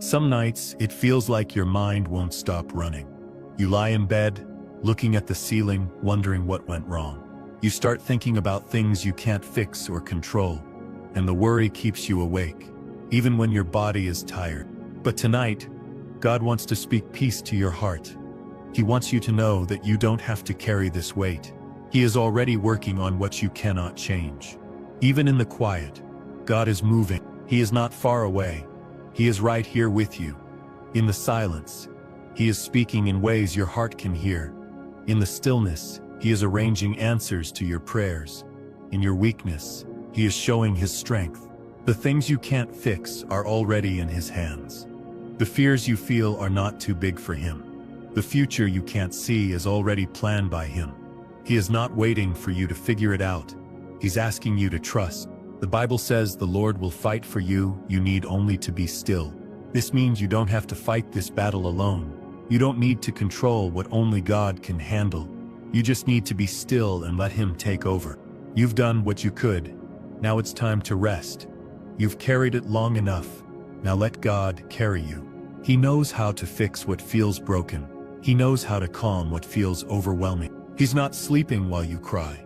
Some nights, it feels like your mind won't stop running. You lie in bed, looking at the ceiling, wondering what went wrong. You start thinking about things you can't fix or control, and the worry keeps you awake, even when your body is tired. But tonight, God wants to speak peace to your heart. He wants you to know that you don't have to carry this weight. He is already working on what you cannot change. Even in the quiet, God is moving. He is not far away. He is right here with you. In the silence, He is speaking in ways your heart can hear. In the stillness, He is arranging answers to your prayers. In your weakness, He is showing His strength. The things you can't fix are already in His hands. The fears you feel are not too big for Him. The future you can't see is already planned by Him. He is not waiting for you to figure it out. He's asking you to trust. The Bible says the Lord will fight for you. You need only to be still. This means you don't have to fight this battle alone. You don't need to control what only God can handle. You just need to be still and let Him take over. You've done what you could. Now it's time to rest. You've carried it long enough. Now let God carry you. He knows how to fix what feels broken. He knows how to calm what feels overwhelming. He's not sleeping while you cry.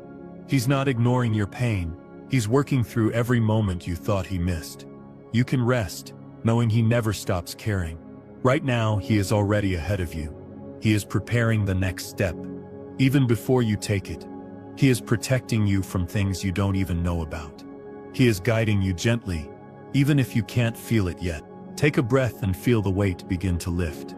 He's not ignoring your pain. He's working through every moment you thought He missed. You can rest, knowing He never stops caring. Right now, He is already ahead of you. He is preparing the next step. Even before you take it, He is protecting you from things you don't even know about. He is guiding you gently, even if you can't feel it yet. Take a breath and feel the weight begin to lift.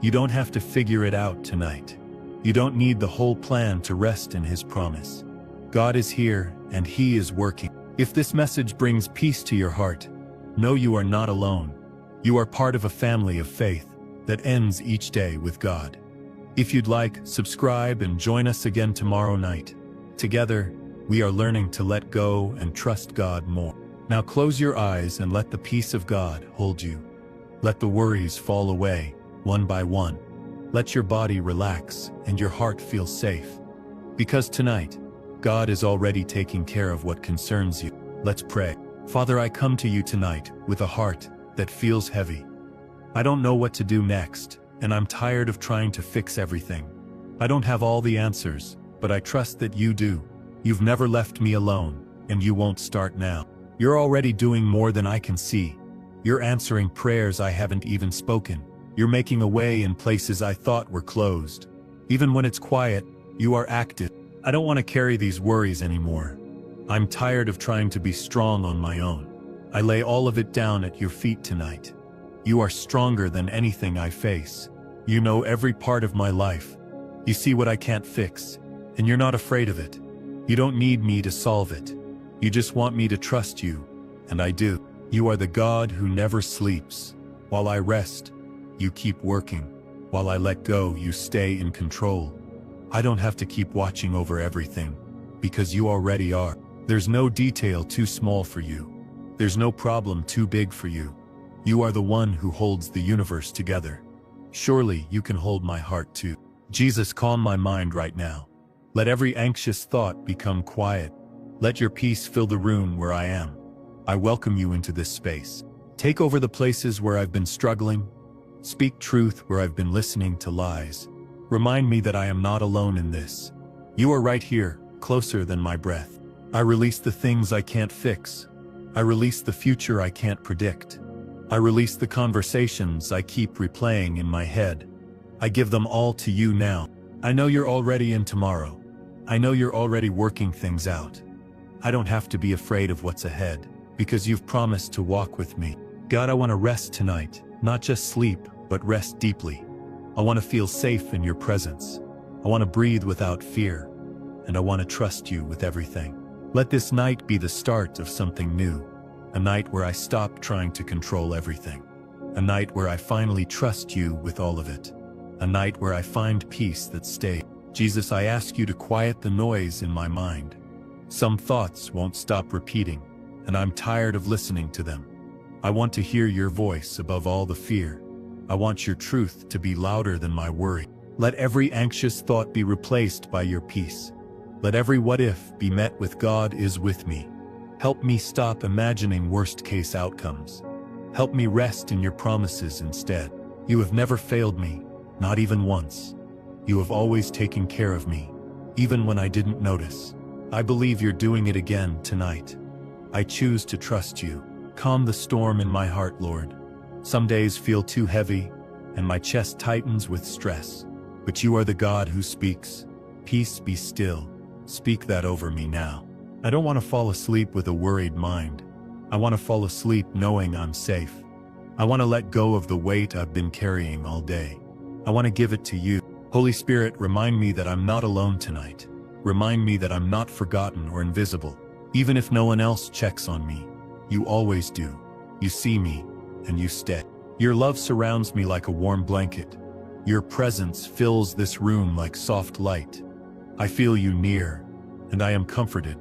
You don't have to figure it out tonight. You don't need the whole plan to rest in His promise. God is here, and He is working. If this message brings peace to your heart, know you are not alone. You are part of a family of faith that ends each day with God. If you'd like, subscribe and join us again tomorrow night. Together, we are learning to let go and trust God more. Now close your eyes and let the peace of God hold you. Let the worries fall away, one by one. Let your body relax and your heart feel safe. Because tonight, God is already taking care of what concerns you. Let's pray. Father, I come to you tonight with a heart that feels heavy. I don't know what to do next, and I'm tired of trying to fix everything. I don't have all the answers, but I trust that you do. You've never left me alone, and you won't start now. You're already doing more than I can see. You're answering prayers I haven't even spoken. You're making a way in places I thought were closed. Even when it's quiet, you are active. I don't want to carry these worries anymore. I'm tired of trying to be strong on my own. I lay all of it down at your feet tonight. You are stronger than anything I face. You know every part of my life. You see what I can't fix, and you're not afraid of it. You don't need me to solve it. You just want me to trust you, and I do. You are the God who never sleeps. While I rest, you keep working. While I let go, you stay in control. I don't have to keep watching over everything, because you already are. There's no detail too small for you. There's no problem too big for you. You are the one who holds the universe together. Surely you can hold my heart too. Jesus, calm my mind right now. Let every anxious thought become quiet. Let your peace fill the room where I am. I welcome you into this space. Take over the places where I've been struggling. Speak truth where I've been listening to lies. Remind me that I am not alone in this. You are right here, closer than my breath. I release the things I can't fix. I release the future I can't predict. I release the conversations I keep replaying in my head. I give them all to you now. I know you're already in tomorrow. I know you're already working things out. I don't have to be afraid of what's ahead, because you've promised to walk with me. God, I want to rest tonight, not just sleep, but rest deeply. I want to feel safe in your presence. I want to breathe without fear, and I want to trust you with everything. Let this night be the start of something new, a night where I stop trying to control everything, a night where I finally trust you with all of it, a night where I find peace that stays. Jesus, I ask you to quiet the noise in my mind. Some thoughts won't stop repeating, and I'm tired of listening to them. I want to hear your voice above all the fear. I want your truth to be louder than my worry. Let every anxious thought be replaced by your peace. Let every what if be met with God is with me. Help me stop imagining worst-case outcomes. Help me rest in your promises instead. You have never failed me, not even once. You have always taken care of me, even when I didn't notice. I believe you're doing it again tonight. I choose to trust you. Calm the storm in my heart, Lord. Some days feel too heavy, and my chest tightens with stress. But you are the God who speaks. Peace, be still. Speak that over me now. I don't want to fall asleep with a worried mind. I want to fall asleep knowing I'm safe. I want to let go of the weight I've been carrying all day. I want to give it to you. Holy Spirit, remind me that I'm not alone tonight. Remind me that I'm not forgotten or invisible. Even if no one else checks on me, you always do. You see me, and you stay. Your love surrounds me like a warm blanket. Your presence fills this room like soft light. I feel you near, and I am comforted.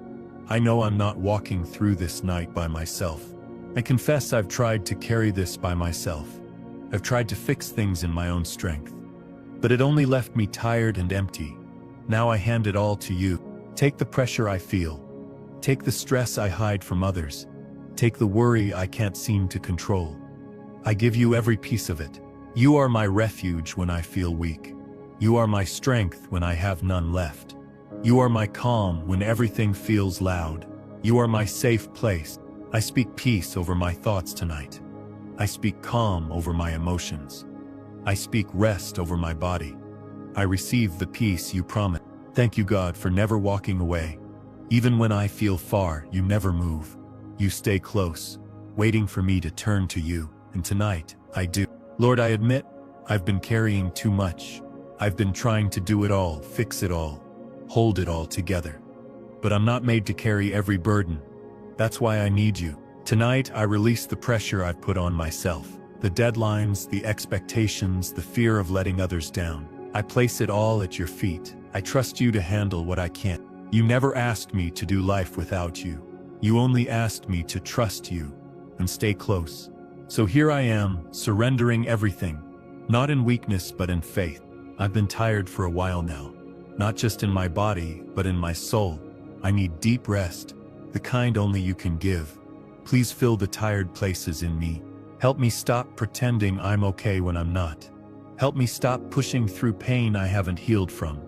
I know I'm not walking through this night by myself. I confess I've tried to carry this by myself. I've tried to fix things in my own strength. But it only left me tired and empty. Now I hand it all to you. Take the pressure I feel. Take the stress I hide from others. Take the worry I can't seem to control. I give you every piece of it. You are my refuge when I feel weak. You are my strength when I have none left. You are my calm when everything feels loud. You are my safe place. I speak peace over my thoughts tonight. I speak calm over my emotions. I speak rest over my body. I receive the peace you promised. Thank you, God, for never walking away. Even when I feel far, you never move. You stay close, waiting for me to turn to you, and tonight, I do. Lord, I admit, I've been carrying too much. I've been trying to do it all, fix it all, hold it all together. But I'm not made to carry every burden. That's why I need you. Tonight, I release the pressure I've put on myself. The deadlines, the expectations, the fear of letting others down. I place it all at your feet. I trust you to handle what I can't. You never asked me to do life without you. You only asked me to trust you and stay close. So here I am, surrendering everything, not in weakness but in faith. I've been tired for a while now, not just in my body, but in my soul. I need deep rest, the kind only you can give. Please fill the tired places in me. Help me stop pretending I'm okay when I'm not. Help me stop pushing through pain I haven't healed from.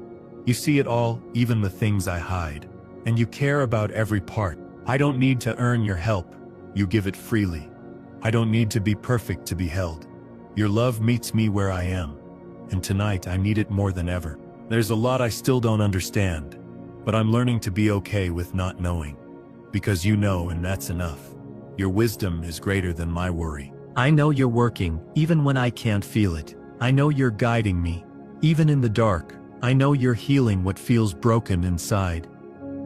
You see it all, even the things I hide. And you care about every part. I don't need to earn your help. You give it freely. I don't need to be perfect to be held. Your love meets me where I am. And tonight I need it more than ever. There's a lot I still don't understand. But I'm learning to be okay with not knowing. Because you know, and that's enough. Your wisdom is greater than my worry. I know you're working, even when I can't feel it. I know you're guiding me, even in the dark. I know you're healing what feels broken inside.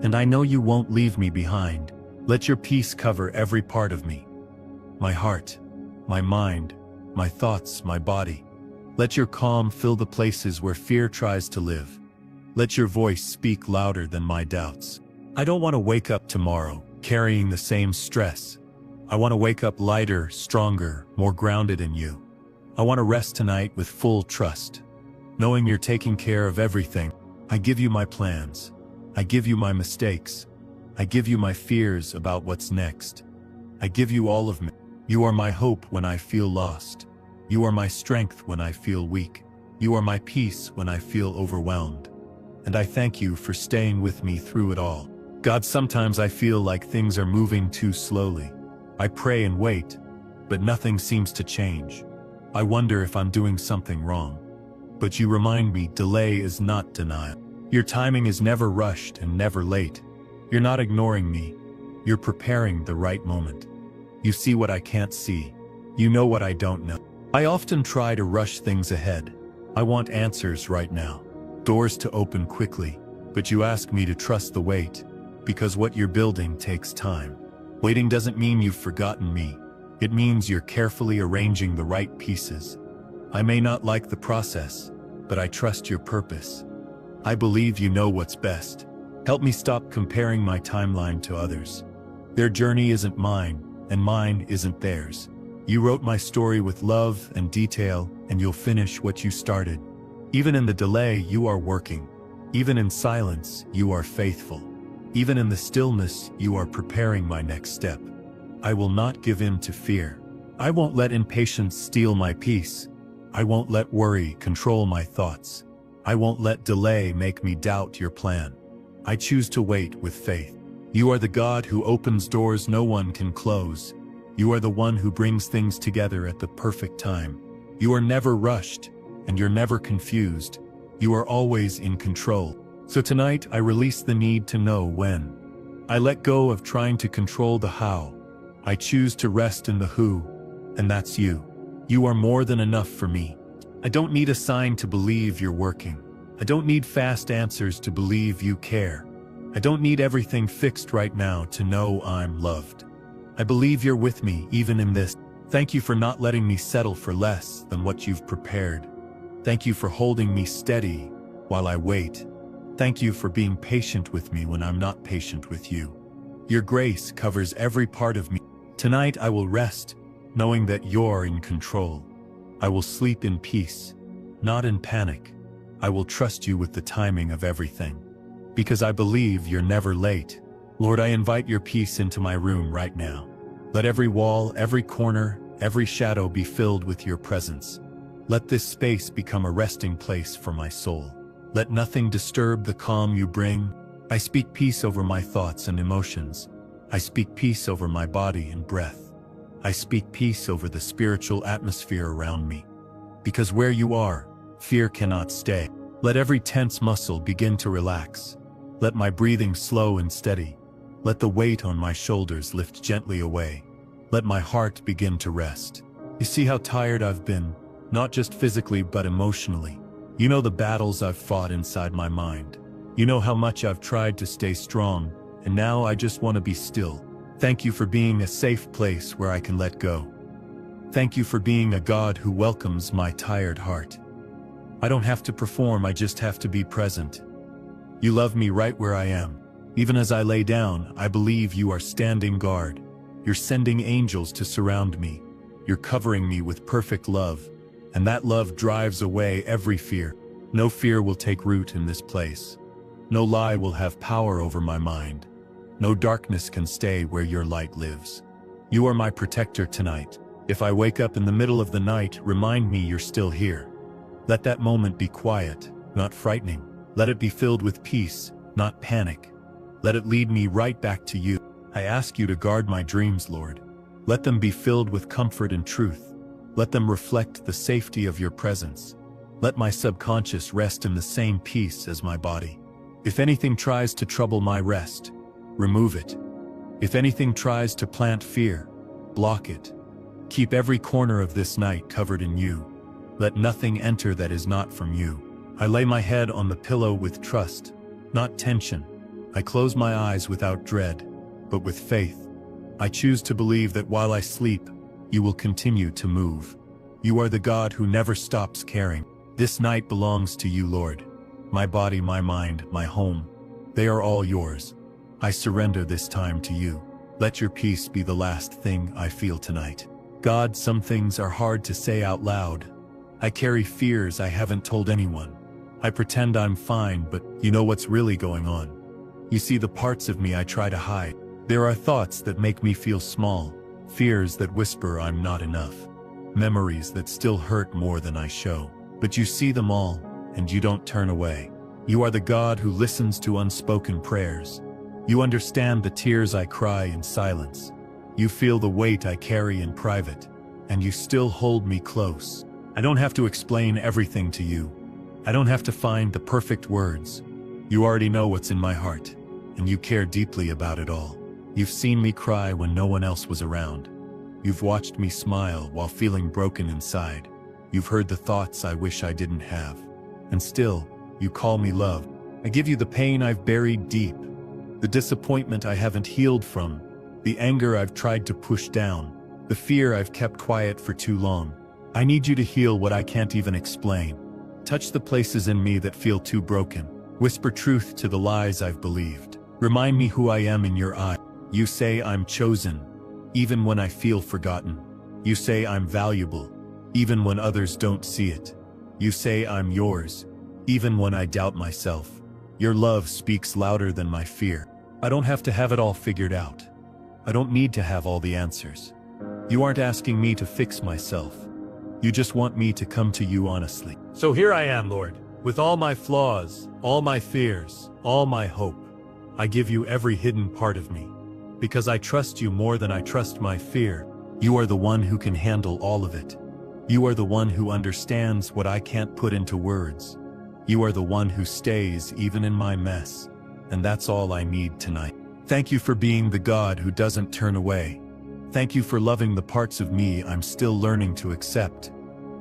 And I know you won't leave me behind. Let your peace cover every part of me. My heart, my mind, my thoughts, my body. Let your calm fill the places where fear tries to live. Let your voice speak louder than my doubts. I don't want to wake up tomorrow, carrying the same stress. I want to wake up lighter, stronger, more grounded in you. I want to rest tonight with full trust, knowing you're taking care of everything. I give you my plans. I give you my mistakes. I give you my fears about what's next. I give you all of me. You are my hope when I feel lost. You are my strength when I feel weak. You are my peace when I feel overwhelmed. And I thank you for staying with me through it all. God, sometimes I feel like things are moving too slowly. I pray and wait, but nothing seems to change. I wonder if I'm doing something wrong. But you remind me, delay is not denial. Your timing is never rushed and never late. You're not ignoring me. You're preparing the right moment. You see what I can't see. You know what I don't know. I often try to rush things ahead. I want answers right now. Doors to open quickly. But you ask me to trust the wait, because what you're building takes time. Waiting doesn't mean you've forgotten me. It means you're carefully arranging the right pieces. I may not like the process, but I trust your purpose. I believe you know what's best. Help me stop comparing my timeline to others. Their journey isn't mine, and mine isn't theirs. You wrote my story with love and detail, and you'll finish what you started. Even in the delay, you are working. Even in silence, you are faithful. Even in the stillness, you are preparing my next step. I will not give in to fear. I won't let impatience steal my peace. I won't let worry control my thoughts. I won't let delay make me doubt your plan. I choose to wait with faith. You are the God who opens doors no one can close. You are the one who brings things together at the perfect time. You are never rushed, and you're never confused. You are always in control. So tonight I release the need to know when. I let go of trying to control the how. I choose to rest in the who, and that's you. You are more than enough for me. I don't need a sign to believe you're working. I don't need fast answers to believe you care. I don't need everything fixed right now to know I'm loved. I believe you're with me even in this. Thank you for not letting me settle for less than what you've prepared. Thank you for holding me steady while I wait. Thank you for being patient with me when I'm not patient with you. Your grace covers every part of me. Tonight I will rest, knowing that you're in control. I will sleep in peace, not in panic. I will trust you with the timing of everything. Because I believe you're never late. Lord, I invite your peace into my room right now. Let every wall, every corner, every shadow be filled with your presence. Let this space become a resting place for my soul. Let nothing disturb the calm you bring. I speak peace over my thoughts and emotions. I speak peace over my body and breath. I speak peace over the spiritual atmosphere around me. Because where you are, fear cannot stay. Let every tense muscle begin to relax. Let my breathing slow and steady. Let the weight on my shoulders lift gently away. Let my heart begin to rest. You see how tired I've been, not just physically but emotionally. You know the battles I've fought inside my mind. You know how much I've tried to stay strong, and now I just want to be still. Thank you for being a safe place where I can let go. Thank you for being a God who welcomes my tired heart. I don't have to perform, I just have to be present. You love me right where I am. Even as I lay down, I believe you are standing guard. You're sending angels to surround me. You're covering me with perfect love. And that love drives away every fear. No fear will take root in this place. No lie will have power over my mind. No darkness can stay where your light lives. You are my protector tonight. If I wake up in the middle of the night, remind me you're still here. Let that moment be quiet, not frightening. Let it be filled with peace, not panic. Let it lead me right back to you. I ask you to guard my dreams, Lord. Let them be filled with comfort and truth. Let them reflect the safety of your presence. Let my subconscious rest in the same peace as my body. If anything tries to trouble my rest, remove it. If anything tries to plant fear, block it. Keep every corner of this night covered in you. Let nothing enter that is not from you. I lay my head on the pillow with trust, not tension. I close my eyes without dread, but with faith. I choose to believe that while I sleep, you will continue to move. You are the God who never stops caring. This night belongs to you, Lord. My body, my mind, my home, they are all yours. I surrender this time to you. Let your peace be the last thing I feel tonight. God, some things are hard to say out loud. I carry fears I haven't told anyone. I pretend I'm fine, but you know what's really going on. You see the parts of me I try to hide. There are thoughts that make me feel small, fears that whisper I'm not enough, memories that still hurt more than I show. But you see them all, and you don't turn away. You are the God who listens to unspoken prayers. You understand the tears I cry in silence. You feel the weight I carry in private, and you still hold me close. I don't have to explain everything to you. I don't have to find the perfect words. You already know what's in my heart, and you care deeply about it all. You've seen me cry when no one else was around. You've watched me smile while feeling broken inside. You've heard the thoughts I wish I didn't have. And still, you call me love. I give you the pain I've buried deep, the disappointment I haven't healed from, the anger I've tried to push down, the fear I've kept quiet for too long. I need you to heal what I can't even explain. Touch the places in me that feel too broken. Whisper truth to the lies I've believed. Remind me who I am in your eye. You say I'm chosen, even when I feel forgotten. You say I'm valuable, even when others don't see it. You say I'm yours, even when I doubt myself. Your love speaks louder than my fear. I don't have to have it all figured out. I don't need to have all the answers. You aren't asking me to fix myself. You just want me to come to you honestly. So here I am, Lord, with all my flaws, all my fears, all my hope. I give you every hidden part of me, because I trust you more than I trust my fear. You are the one who can handle all of it. You are the one who understands what I can't put into words. You are the one who stays even in my mess, and that's all I need tonight. Thank you for being the God who doesn't turn away. Thank you for loving the parts of me I'm still learning to accept.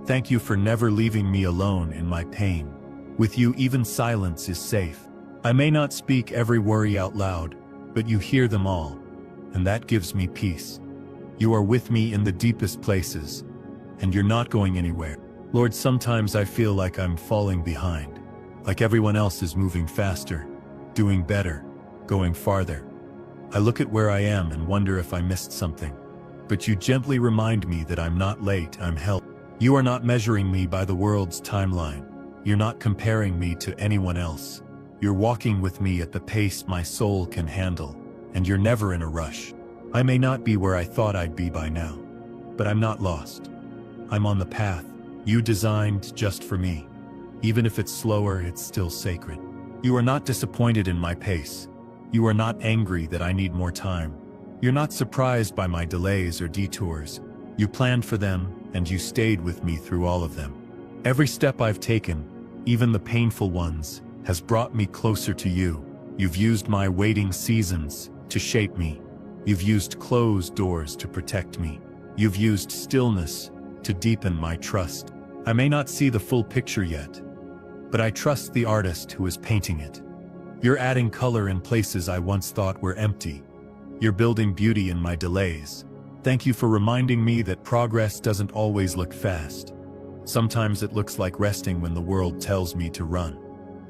Thank you for never leaving me alone in my pain. With you, even silence is safe. I may not speak every worry out loud, but you hear them all, and that gives me peace. You are with me in the deepest places, and you're not going anywhere. Lord, sometimes I feel like I'm falling behind, like everyone else is moving faster, doing better, going farther. I look at where I am and wonder if I missed something. But you gently remind me that I'm not late, I'm helped. You are not measuring me by the world's timeline. You're not comparing me to anyone else. You're walking with me at the pace my soul can handle, and you're never in a rush. I may not be where I thought I'd be by now, but I'm not lost. I'm on the path you designed just for me. Even if it's slower, it's still sacred. You are not disappointed in my pace. You are not angry that I need more time. You're not surprised by my delays or detours. You planned for them, and you stayed with me through all of them. Every step I've taken, even the painful ones, has brought me closer to you. You've used my waiting seasons to shape me. You've used closed doors to protect me. You've used stillness to deepen my trust. I may not see the full picture yet, but I trust the artist who is painting it. You're adding color in places I once thought were empty. You're building beauty in my delays. Thank you for reminding me that progress doesn't always look fast. Sometimes it looks like resting when the world tells me to run.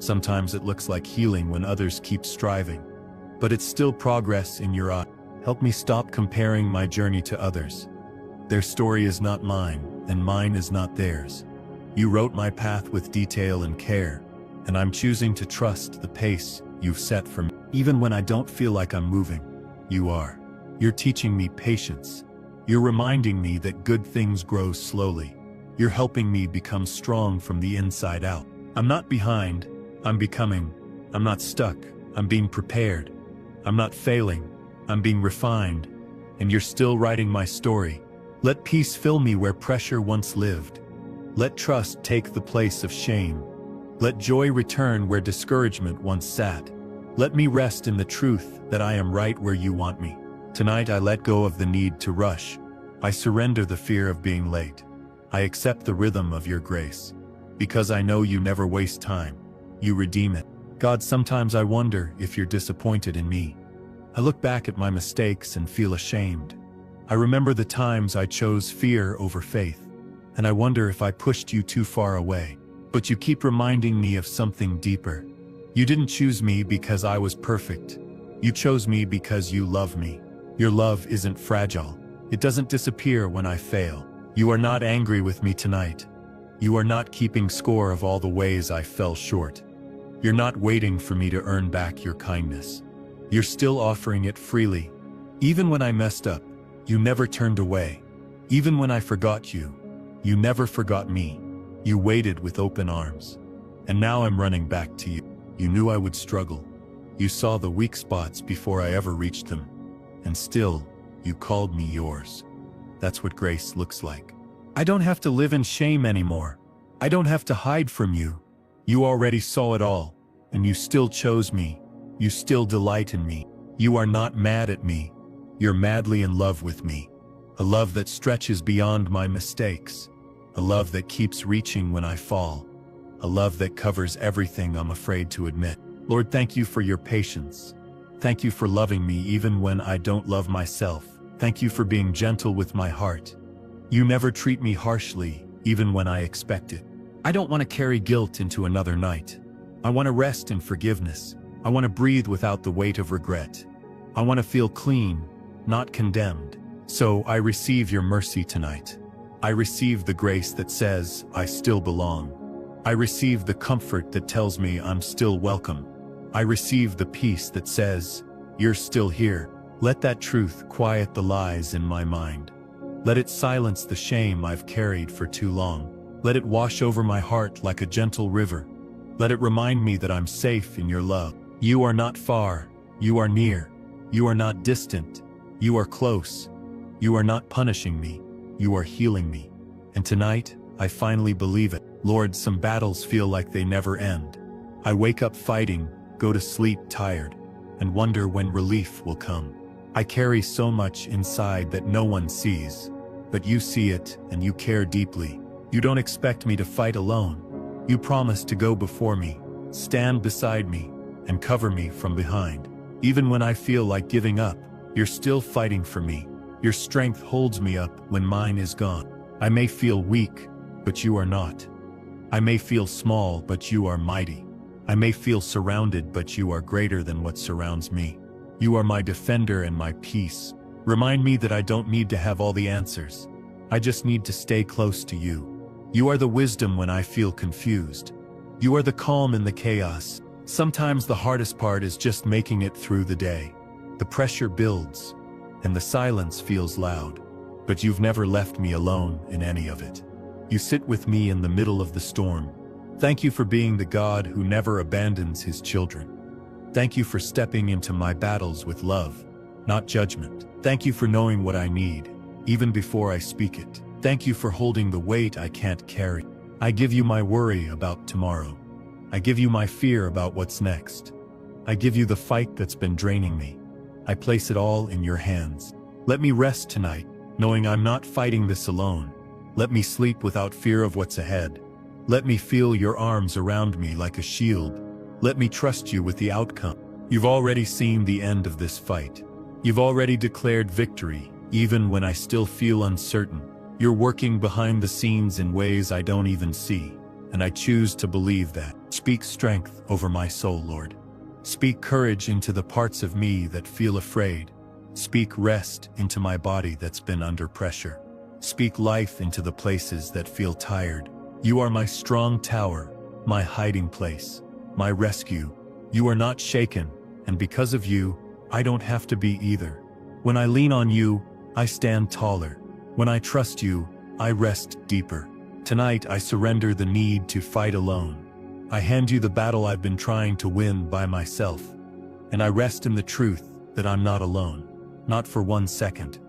Sometimes it looks like healing when others keep striving. But it's still progress in your eye. Help me stop comparing my journey to others. Their story is not mine, and mine is not theirs. You wrote my path with detail and care, and I'm choosing to trust the pace you've set for me. Even when I don't feel like I'm moving, you are. You're teaching me patience. You're reminding me that good things grow slowly. You're helping me become strong from the inside out. I'm not behind, I'm becoming. I'm not stuck, I'm being prepared. I'm not failing, I'm being refined. And you're still writing my story. Let peace fill me where pressure once lived. Let trust take the place of shame. Let joy return where discouragement once sat. Let me rest in the truth that I am right where you want me. Tonight I let go of the need to rush. I surrender the fear of being late. I accept the rhythm of your grace. Because I know you never waste time. You redeem it. God, sometimes I wonder if you're disappointed in me. I look back at my mistakes and feel ashamed. I remember the times I chose fear over faith, and I wonder if I pushed you too far away. But you keep reminding me of something deeper. You didn't choose me because I was perfect. You chose me because you love me. Your love isn't fragile. It doesn't disappear when I fail. You are not angry with me tonight. You are not keeping score of all the ways I fell short. You're not waiting for me to earn back your kindness. You're still offering it freely. Even when I messed up, you never turned away. Even when I forgot you, you never forgot me. You waited with open arms. And now I'm running back to you. You knew I would struggle. You saw the weak spots before I ever reached them. And still, you called me yours. That's what grace looks like. I don't have to live in shame anymore. I don't have to hide from you. You already saw it all, and you still chose me. You still delight in me. You are not mad at me. You're madly in love with me. A love that stretches beyond my mistakes. A love that keeps reaching when I fall. A love that covers everything I'm afraid to admit. Lord, thank you for your patience. Thank you for loving me even when I don't love myself. Thank you for being gentle with my heart. You never treat me harshly, even when I expect it. I don't want to carry guilt into another night. I want to rest in forgiveness. I want to breathe without the weight of regret. I want to feel clean, not condemned. So I receive your mercy tonight. I receive the grace that says, I still belong. I receive the comfort that tells me I'm still welcome. I receive the peace that says, you're still here. Let that truth quiet the lies in my mind. Let it silence the shame I've carried for too long. Let it wash over my heart like a gentle river. Let it remind me that I'm safe in your love. You are not far, you are near. You are not distant, you are close. You are not punishing me, you are healing me. And tonight, I finally believe it. Lord, some battles feel like they never end. I wake up fighting, go to sleep tired, and wonder when relief will come. I carry so much inside that no one sees. But you see it, and you care deeply. You don't expect me to fight alone. You promise to go before me, stand beside me, and cover me from behind. Even when I feel like giving up, you're still fighting for me. Your strength holds me up when mine is gone. I may feel weak, but you are not. I may feel small, but you are mighty. I may feel surrounded, but you are greater than what surrounds me. You are my defender and my peace. Remind me that I don't need to have all the answers. I just need to stay close to you. You are the wisdom when I feel confused. You are the calm in the chaos. Sometimes the hardest part is just making it through the day. The pressure builds, and the silence feels loud. But you've never left me alone in any of it. You sit with me in the middle of the storm. Thank you for being the God who never abandons his children. Thank you for stepping into my battles with love, not judgment. Thank you for knowing what I need, even before I speak it. Thank you for holding the weight I can't carry. I give you my worry about tomorrow. I give you my fear about what's next. I give you the fight that's been draining me. I place it all in your hands. Let me rest tonight, knowing I'm not fighting this alone. Let me sleep without fear of what's ahead. Let me feel your arms around me like a shield. Let me trust you with the outcome. You've already seen the end of this fight. You've already declared victory, even when I still feel uncertain. You're working behind the scenes in ways I don't even see, and I choose to believe that. Speak strength over my soul, Lord. Speak courage into the parts of me that feel afraid. Speak rest into my body that's been under pressure. Speak life into the places that feel tired. You are my strong tower, my hiding place, my rescue. You are not shaken, and because of you, I don't have to be either. When I lean on you, I stand taller. When I trust you, I rest deeper. Tonight I surrender the need to fight alone. I hand you the battle I've been trying to win by myself. And I rest in the truth that I'm not alone. Not for 1 second.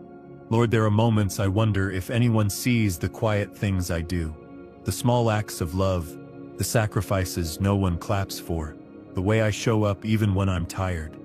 Lord, there are moments I wonder if anyone sees the quiet things I do. The small acts of love, the sacrifices no one claps for, the way I show up even when I'm tired.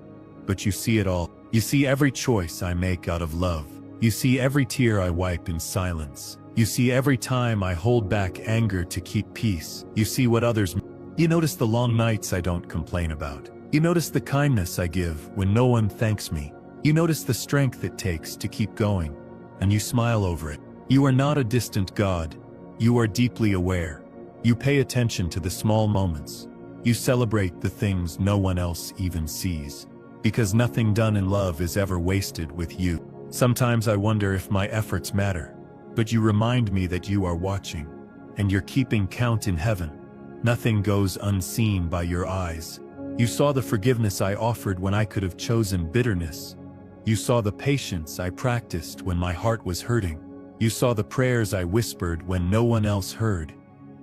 But you see it all. You see every choice I make out of love. You see every tear I wipe in silence. You see every time I hold back anger to keep peace. You see what others... You notice the long nights I don't complain about. You notice the kindness I give when no one thanks me. You notice the strength it takes to keep going, and you smile over it. You are not a distant God. You are deeply aware. You pay attention to the small moments. You celebrate the things no one else even sees. Because nothing done in love is ever wasted with you. Sometimes I wonder if my efforts matter, but you remind me that you are watching, and you're keeping count in heaven. Nothing goes unseen by your eyes. You saw the forgiveness I offered when I could have chosen bitterness. You saw the patience I practiced when my heart was hurting. You saw the prayers I whispered when no one else heard.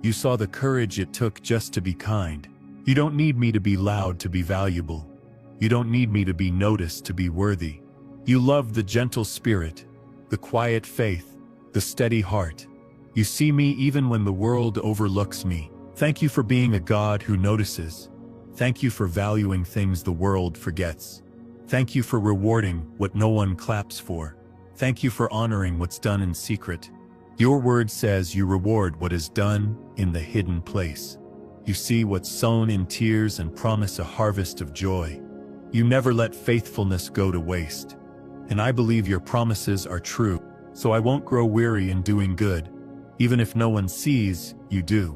You saw the courage it took just to be kind. You don't need me to be loud to be valuable. You don't need me to be noticed to be worthy. You love the gentle spirit, the quiet faith, the steady heart. You see me even when the world overlooks me. Thank you for being a God who notices. Thank you for valuing things the world forgets. Thank you for rewarding what no one claps for. Thank you for honoring what's done in secret. Your word says you reward what is done in the hidden place. You see what's sown in tears and promise a harvest of joy. You never let faithfulness go to waste. And I believe your promises are true, so I won't grow weary in doing good. Even if no one sees, you do.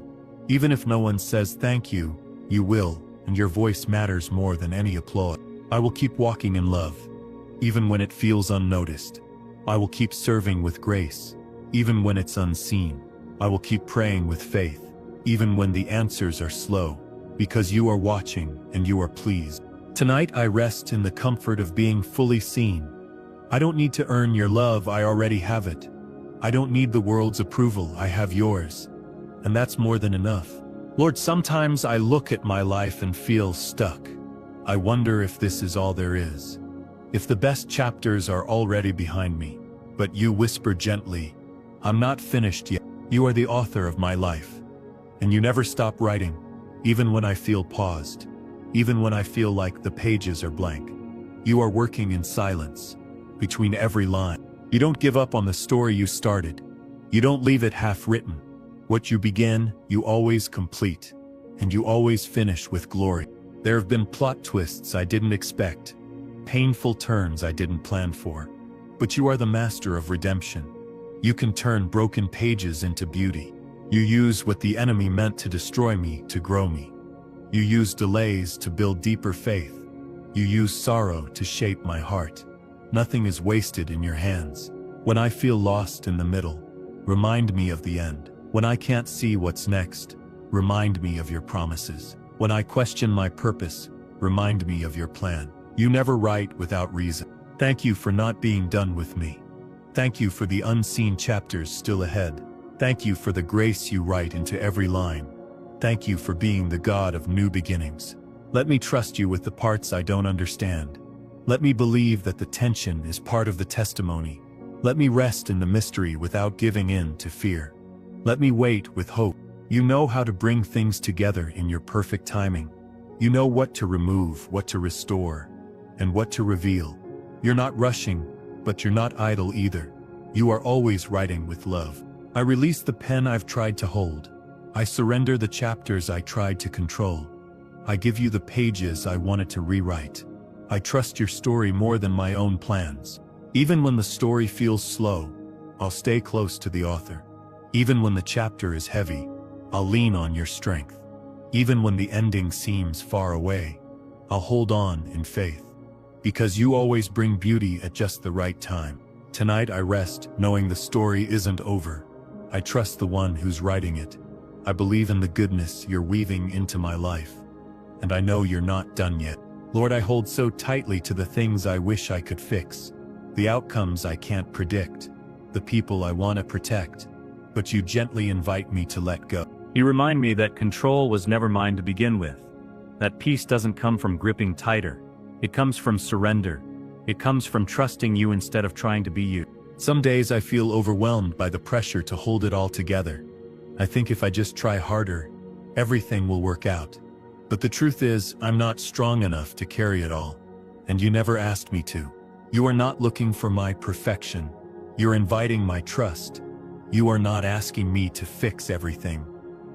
Even if no one says thank you, you will, and your voice matters more than any applause. I will keep walking in love, even when it feels unnoticed. I will keep serving with grace, even when it's unseen. I will keep praying with faith, even when the answers are slow, because you are watching and you are pleased. Tonight I rest in the comfort of being fully seen. I don't need to earn your love, I already have it. I don't need the world's approval, I have yours. And that's more than enough. Lord, sometimes I look at my life and feel stuck. I wonder if this is all there is. If the best chapters are already behind me. But you whisper gently, I'm not finished yet. You are the author of my life. And you never stop writing, even when I feel paused, even when I feel like the pages are blank. You are working in silence, between every line. You don't give up on the story you started. You don't leave it half-written. What you begin, you always complete, and you always finish with glory. There have been plot twists I didn't expect, painful turns I didn't plan for. But you are the master of redemption. You can turn broken pages into beauty. You use what the enemy meant to destroy me to grow me. You use delays to build deeper faith. You use sorrow to shape my heart. Nothing is wasted in your hands. When I feel lost in the middle, remind me of the end. When I can't see what's next, remind me of your promises. When I question my purpose, remind me of your plan. You never write without reason. Thank you for not being done with me. Thank you for the unseen chapters still ahead. Thank you for the grace you write into every line. Thank you for being the God of new beginnings. Let me trust you with the parts I don't understand. Let me believe that the tension is part of the testimony. Let me rest in the mystery without giving in to fear. Let me wait with hope. You know how to bring things together in your perfect timing. You know what to remove, what to restore, and what to reveal. You're not rushing, but you're not idle either. You are always writing with love. I release the pen I've tried to hold. I surrender the chapters I tried to control. I give you the pages I wanted to rewrite. I trust your story more than my own plans. Even when the story feels slow, I'll stay close to the author. Even when the chapter is heavy, I'll lean on your strength. Even when the ending seems far away, I'll hold on in faith. Because you always bring beauty at just the right time. Tonight I rest, knowing the story isn't over. I trust the one who's writing it. I believe in the goodness you're weaving into my life. And I know you're not done yet. Lord, I hold so tightly to the things I wish I could fix, the outcomes I can't predict, the people I want to protect. But you gently invite me to let go. You remind me that control was never mine to begin with. That peace doesn't come from gripping tighter. It comes from surrender. It comes from trusting you instead of trying to be you. Some days I feel overwhelmed by the pressure to hold it all together. I think if I just try harder, everything will work out. But the truth is, I'm not strong enough to carry it all. And you never asked me to. You are not looking for my perfection. You're inviting my trust. You are not asking me to fix everything.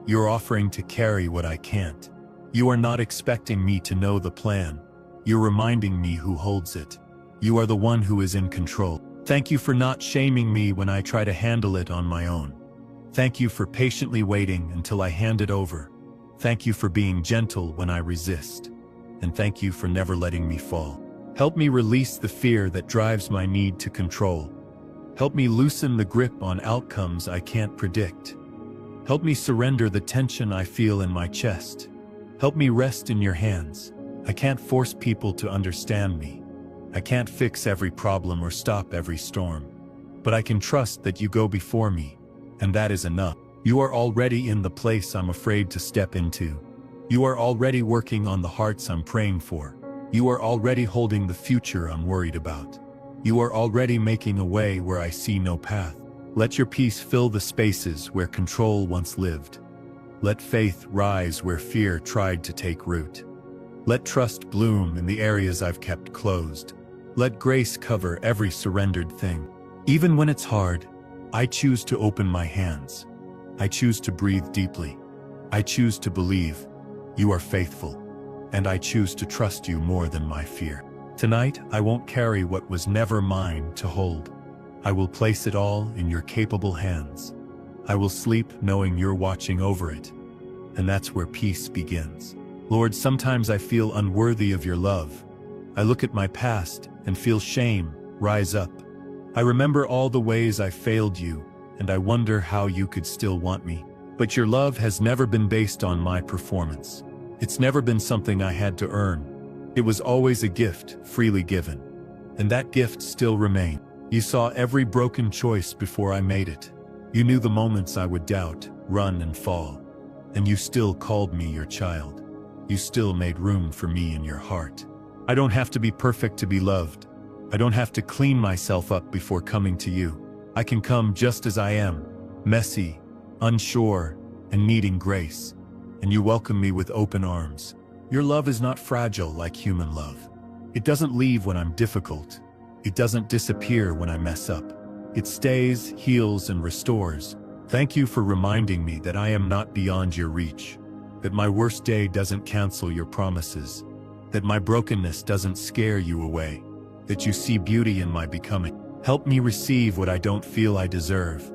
You're offering to carry what I can't. You are not expecting me to know the plan. You're reminding me who holds it. You are the one who is in control. Thank you for not shaming me when I try to handle it on my own. Thank you for patiently waiting until I hand it over. Thank you for being gentle when I resist. And thank you for never letting me fall. Help me release the fear that drives my need to control. Help me loosen the grip on outcomes I can't predict. Help me surrender the tension I feel in my chest. Help me rest in your hands. I can't force people to understand me. I can't fix every problem or stop every storm. But I can trust that you go before me, and that is enough. You are already in the place I'm afraid to step into. You are already working on the hearts I'm praying for. You are already holding the future I'm worried about. You are already making a way where I see no path. Let your peace fill the spaces where control once lived. Let faith rise where fear tried to take root. Let trust bloom in the areas I've kept closed. Let grace cover every surrendered thing. Even when it's hard, I choose to open my hands. I choose to breathe deeply. I choose to believe you are faithful. And I choose to trust you more than my fear. Tonight, I won't carry what was never mine to hold. I will place it all in your capable hands. I will sleep knowing you're watching over it. And that's where peace begins. Lord, sometimes I feel unworthy of your love. I look at my past and feel shame rise up. I remember all the ways I failed you, and I wonder how you could still want me. But your love has never been based on my performance. It's never been something I had to earn. It was always a gift, freely given. And that gift still remains. You saw every broken choice before I made it. You knew the moments I would doubt, run and fall. And you still called me your child. You still made room for me in your heart. I don't have to be perfect to be loved. I don't have to clean myself up before coming to you. I can come just as I am, messy, unsure, and needing grace. And you welcome me with open arms. Your love is not fragile like human love. It doesn't leave when I'm difficult. It doesn't disappear when I mess up. It stays, heals, and restores. Thank you for reminding me that I am not beyond your reach, that my worst day doesn't cancel your promises, that my brokenness doesn't scare you away, that you see beauty in my becoming. Help me receive what I don't feel I deserve.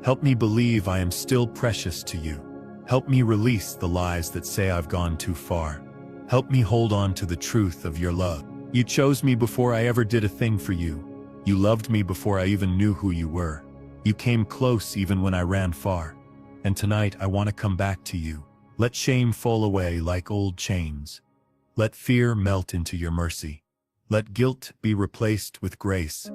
Help me believe I am still precious to you. Help me release the lies that say I've gone too far. Help me hold on to the truth of your love. You chose me before I ever did a thing for you. You loved me before I even knew who you were. You came close even when I ran far. And tonight I want to come back to you. Let shame fall away like old chains. Let fear melt into your mercy. Let guilt be replaced with grace.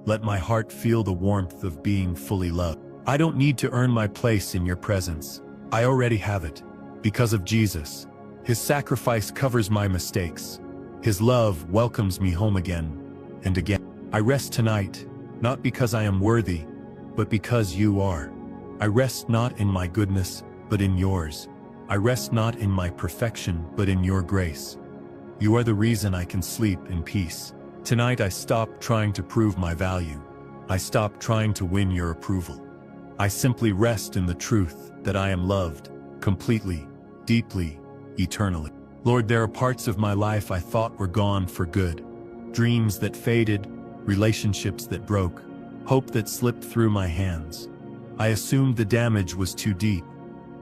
Let my heart feel the warmth of being fully loved. I don't need to earn my place in your presence. I already have it. Because of Jesus. His sacrifice covers my mistakes. His love welcomes me home again and again. I rest tonight, not because I am worthy, but because you are. I rest not in my goodness, but in yours. I rest not in my perfection, but in your grace. You are the reason I can sleep in peace. Tonight I stop trying to prove my value. I stop trying to win your approval. I simply rest in the truth that I am loved, completely, deeply, eternally. Lord, there are parts of my life I thought were gone for good. Dreams that faded, relationships that broke, hope that slipped through my hands. I assumed the damage was too deep,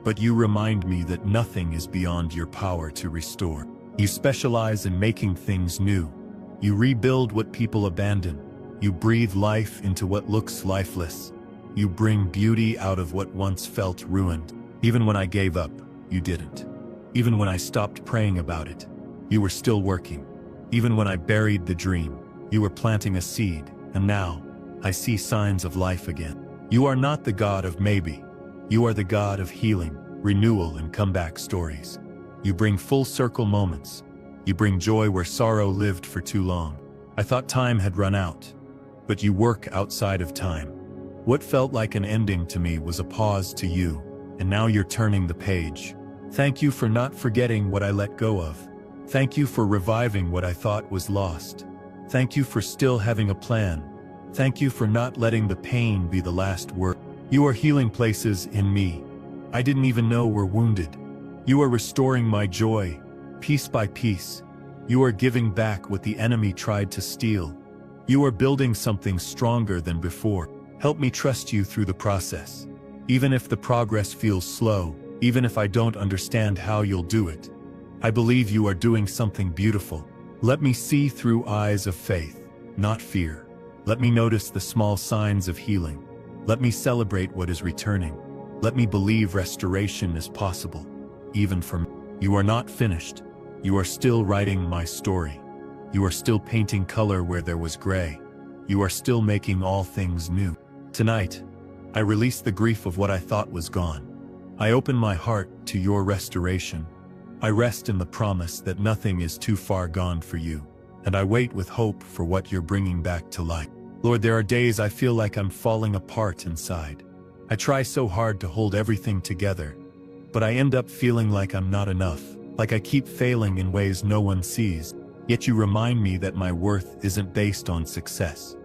but you remind me that nothing is beyond your power to restore. You specialize in making things new. You rebuild what people abandon. You breathe life into what looks lifeless. You bring beauty out of what once felt ruined. Even when I gave up, you didn't. Even when I stopped praying about it, you were still working. Even when I buried the dream, you were planting a seed, and now, I see signs of life again. You are not the God of maybe. You are the God of healing, renewal, and comeback stories. You bring full circle moments. You bring joy where sorrow lived for too long. I thought time had run out, but you work outside of time. What felt like an ending to me was a pause to you, and now you're turning the page. Thank you for not forgetting what I let go of. Thank you for reviving what I thought was lost. Thank you for still having a plan. Thank you for not letting the pain be the last word. You are healing places in me I didn't even know were wounded. You are restoring my joy, piece by piece. You are giving back what the enemy tried to steal. You are building something stronger than before. Help me trust you through the process. Even if the progress feels slow, even if I don't understand how you'll do it, I believe you are doing something beautiful. Let me see through eyes of faith, not fear. Let me notice the small signs of healing. Let me celebrate what is returning. Let me believe restoration is possible, even for me. You are not finished. You are still writing my story. You are still painting color where there was gray. You are still making all things new. Tonight, I release the grief of what I thought was gone. I open my heart to your restoration. I rest in the promise that nothing is too far gone for you, and I wait with hope for what you're bringing back to life. Lord, there are days I feel like I'm falling apart inside. I try so hard to hold everything together, but I end up feeling like I'm not enough, like I keep failing in ways no one sees. Yet you remind me that my worth isn't based on success.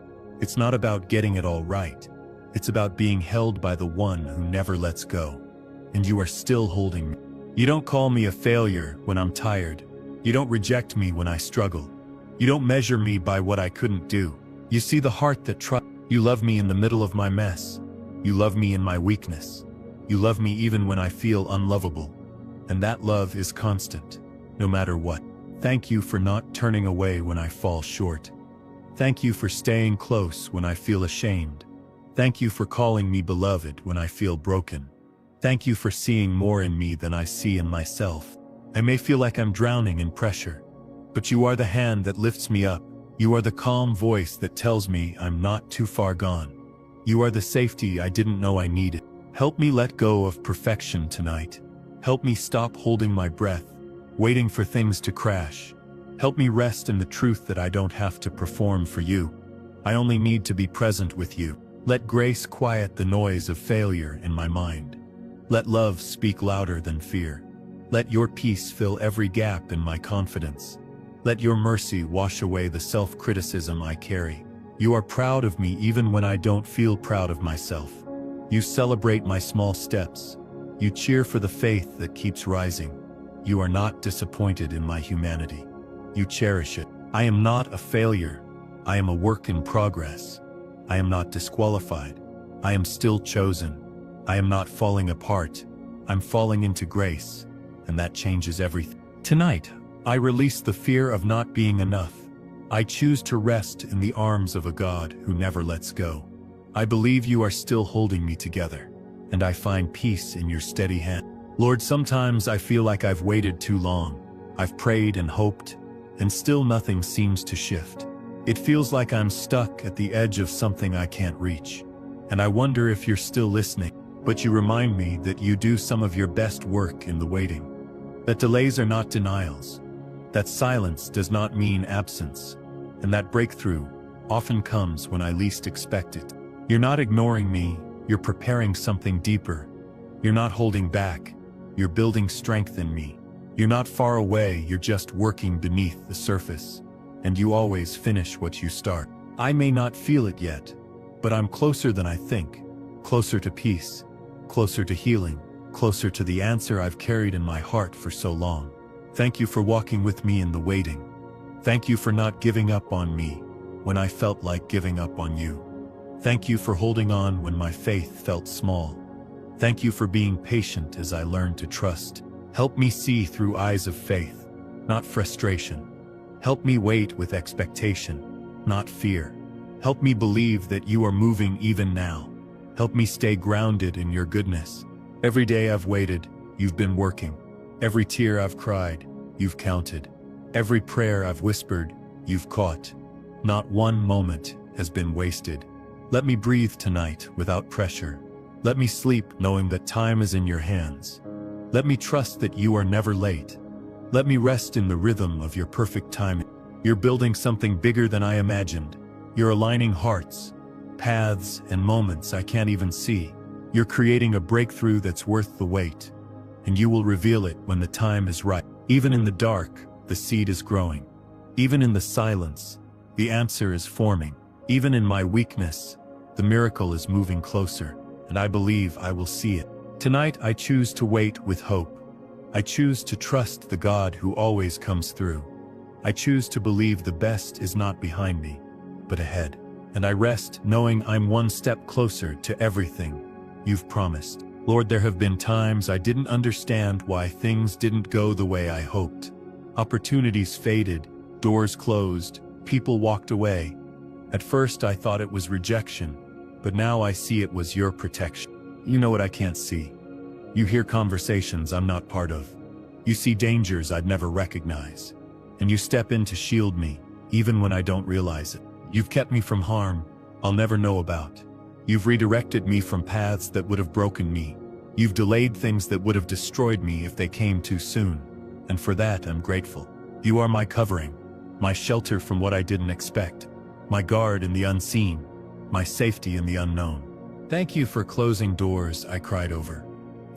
It's not about getting it all right. It's about being held by the one who never lets go. And you are still holding me. You don't call me a failure when I'm tired. You don't reject me when I struggle. You don't measure me by what I couldn't do. You see the heart that trusts. You love me in the middle of my mess. You love me in my weakness. You love me even when I feel unlovable. And that love is constant, no matter what. Thank you for not turning away when I fall short. Thank you for staying close when I feel ashamed. Thank you for calling me beloved when I feel broken. Thank you for seeing more in me than I see in myself. I may feel like I'm drowning in pressure, but you are the hand that lifts me up. You are the calm voice that tells me I'm not too far gone. You are the safety I didn't know I needed. Help me let go of perfection tonight. Help me stop holding my breath, waiting for things to crash. Help me rest in the truth that I don't have to perform for you. I only need to be present with you. Let grace quiet the noise of failure in my mind. Let love speak louder than fear. Let your peace fill every gap in my confidence. Let your mercy wash away the self-criticism I carry. You are proud of me even when I don't feel proud of myself. You celebrate my small steps. You cheer for the faith that keeps rising. You are not disappointed in my humanity. You cherish it. I am not a failure. I am a work in progress. I am not disqualified. I am still chosen. I am not falling apart. I'm falling into grace, and that changes everything. Tonight, I release the fear of not being enough. I choose to rest in the arms of a God who never lets go. I believe you are still holding me together, and I find peace in your steady hand. Lord, sometimes I feel like I've waited too long. I've prayed and hoped, and still nothing seems to shift. It feels like I'm stuck at the edge of something I can't reach. And I wonder if you're still listening. But you remind me that you do some of your best work in the waiting. That delays are not denials. That silence does not mean absence. And that breakthrough often comes when I least expect it. You're not ignoring me, you're preparing something deeper. You're not holding back, you're building strength in me. You're not far away, you're just working beneath the surface. And you always finish what you start. I may not feel it yet, but I'm closer than I think. Closer to peace, closer to healing, closer to the answer I've carried in my heart for so long. Thank you for walking with me in the waiting. Thank you for not giving up on me when I felt like giving up on you. Thank you for holding on when my faith felt small. Thank you for being patient as I learned to trust. Help me see through eyes of faith, not frustration. Help me wait with expectation, not fear. Help me believe that you are moving even now. Help me stay grounded in your goodness. Every day I've waited, you've been working. Every tear I've cried, you've counted. Every prayer I've whispered, you've caught. Not one moment has been wasted. Let me breathe tonight without pressure. Let me sleep knowing that time is in your hands. Let me trust that you are never late. Let me rest in the rhythm of your perfect timing. You're building something bigger than I imagined. You're aligning hearts, paths, and moments I can't even see. You're creating a breakthrough that's worth the wait. And you will reveal it when the time is right. Even in the dark, the seed is growing. Even in the silence, the answer is forming. Even in my weakness, the miracle is moving closer, and I believe I will see it. Tonight I choose to wait with hope. I choose to trust the God who always comes through. I choose to believe the best is not behind me, but ahead. And I rest knowing I'm one step closer to everything you've promised. Lord, there have been times I didn't understand why things didn't go the way I hoped. Opportunities faded, doors closed, people walked away. At first I thought it was rejection, but now I see it was your protection. You know what I can't see. You hear conversations I'm not part of. You see dangers I'd never recognize. And you step in to shield me, even when I don't realize it. You've kept me from harm I'll never know about. You've redirected me from paths that would have broken me. You've delayed things that would have destroyed me if they came too soon. And for that I'm grateful. You are my covering, my shelter from what I didn't expect, my guard in the unseen, my safety in the unknown. Thank you for closing doors I cried over.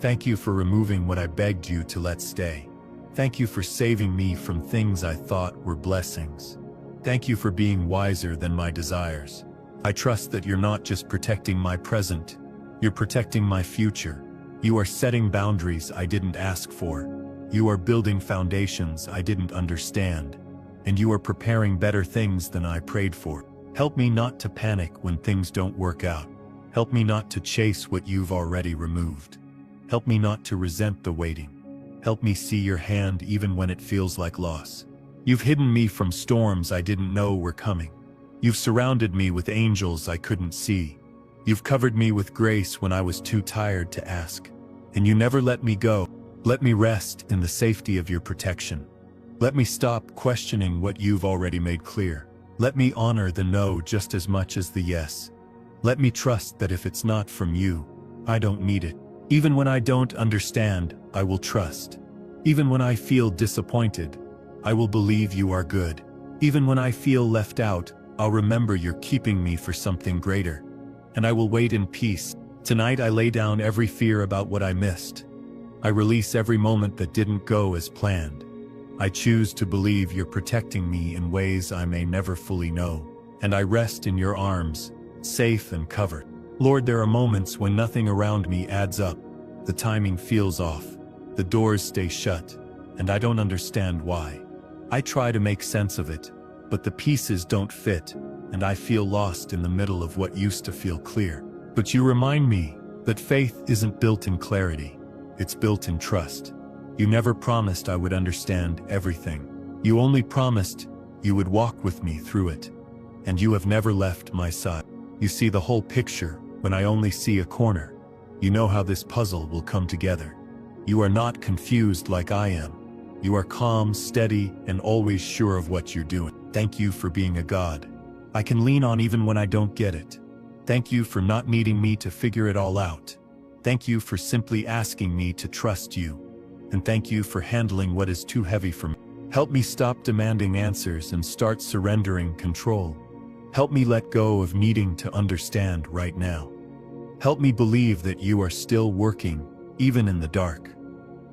Thank you for removing what I begged you to let stay. Thank you for saving me from things I thought were blessings. Thank you for being wiser than my desires. I trust that you're not just protecting my present, you're protecting my future. You are setting boundaries I didn't ask for. You are building foundations I didn't understand. And you are preparing better things than I prayed for. Help me not to panic when things don't work out. Help me not to chase what you've already removed. Help me not to resent the waiting. Help me see your hand even when it feels like loss. You've hidden me from storms I didn't know were coming. You've surrounded me with angels I couldn't see. You've covered me with grace when I was too tired to ask. And you never let me go. Let me rest in the safety of your protection. Let me stop questioning what you've already made clear. Let me honor the no just as much as the yes. Let me trust that if it's not from you, I don't need it. Even when I don't understand, I will trust. Even when I feel disappointed, I will believe you are good. Even when I feel left out, I'll remember you're keeping me for something greater. And I will wait in peace. Tonight I lay down every fear about what I missed. I release every moment that didn't go as planned. I choose to believe you're protecting me in ways I may never fully know. And I rest in your arms, safe and covered. Lord, there are moments when nothing around me adds up. The timing feels off. The doors stay shut, and I don't understand why. I try to make sense of it, but the pieces don't fit, and I feel lost in the middle of what used to feel clear. But you remind me that faith isn't built in clarity. It's built in trust. You never promised I would understand everything. You only promised you would walk with me through it. And you have never left my side. You see the whole picture when I only see a corner. You know how this puzzle will come together. You are not confused like I am. You are calm, steady, and always sure of what you're doing. Thank you for being a God I can lean on even when I don't get it. Thank you for not needing me to figure it all out. Thank you for simply asking me to trust you. And thank you for handling what is too heavy for me. Help me stop demanding answers and start surrendering control. Help me let go of needing to understand right now. Help me believe that you are still working, even in the dark.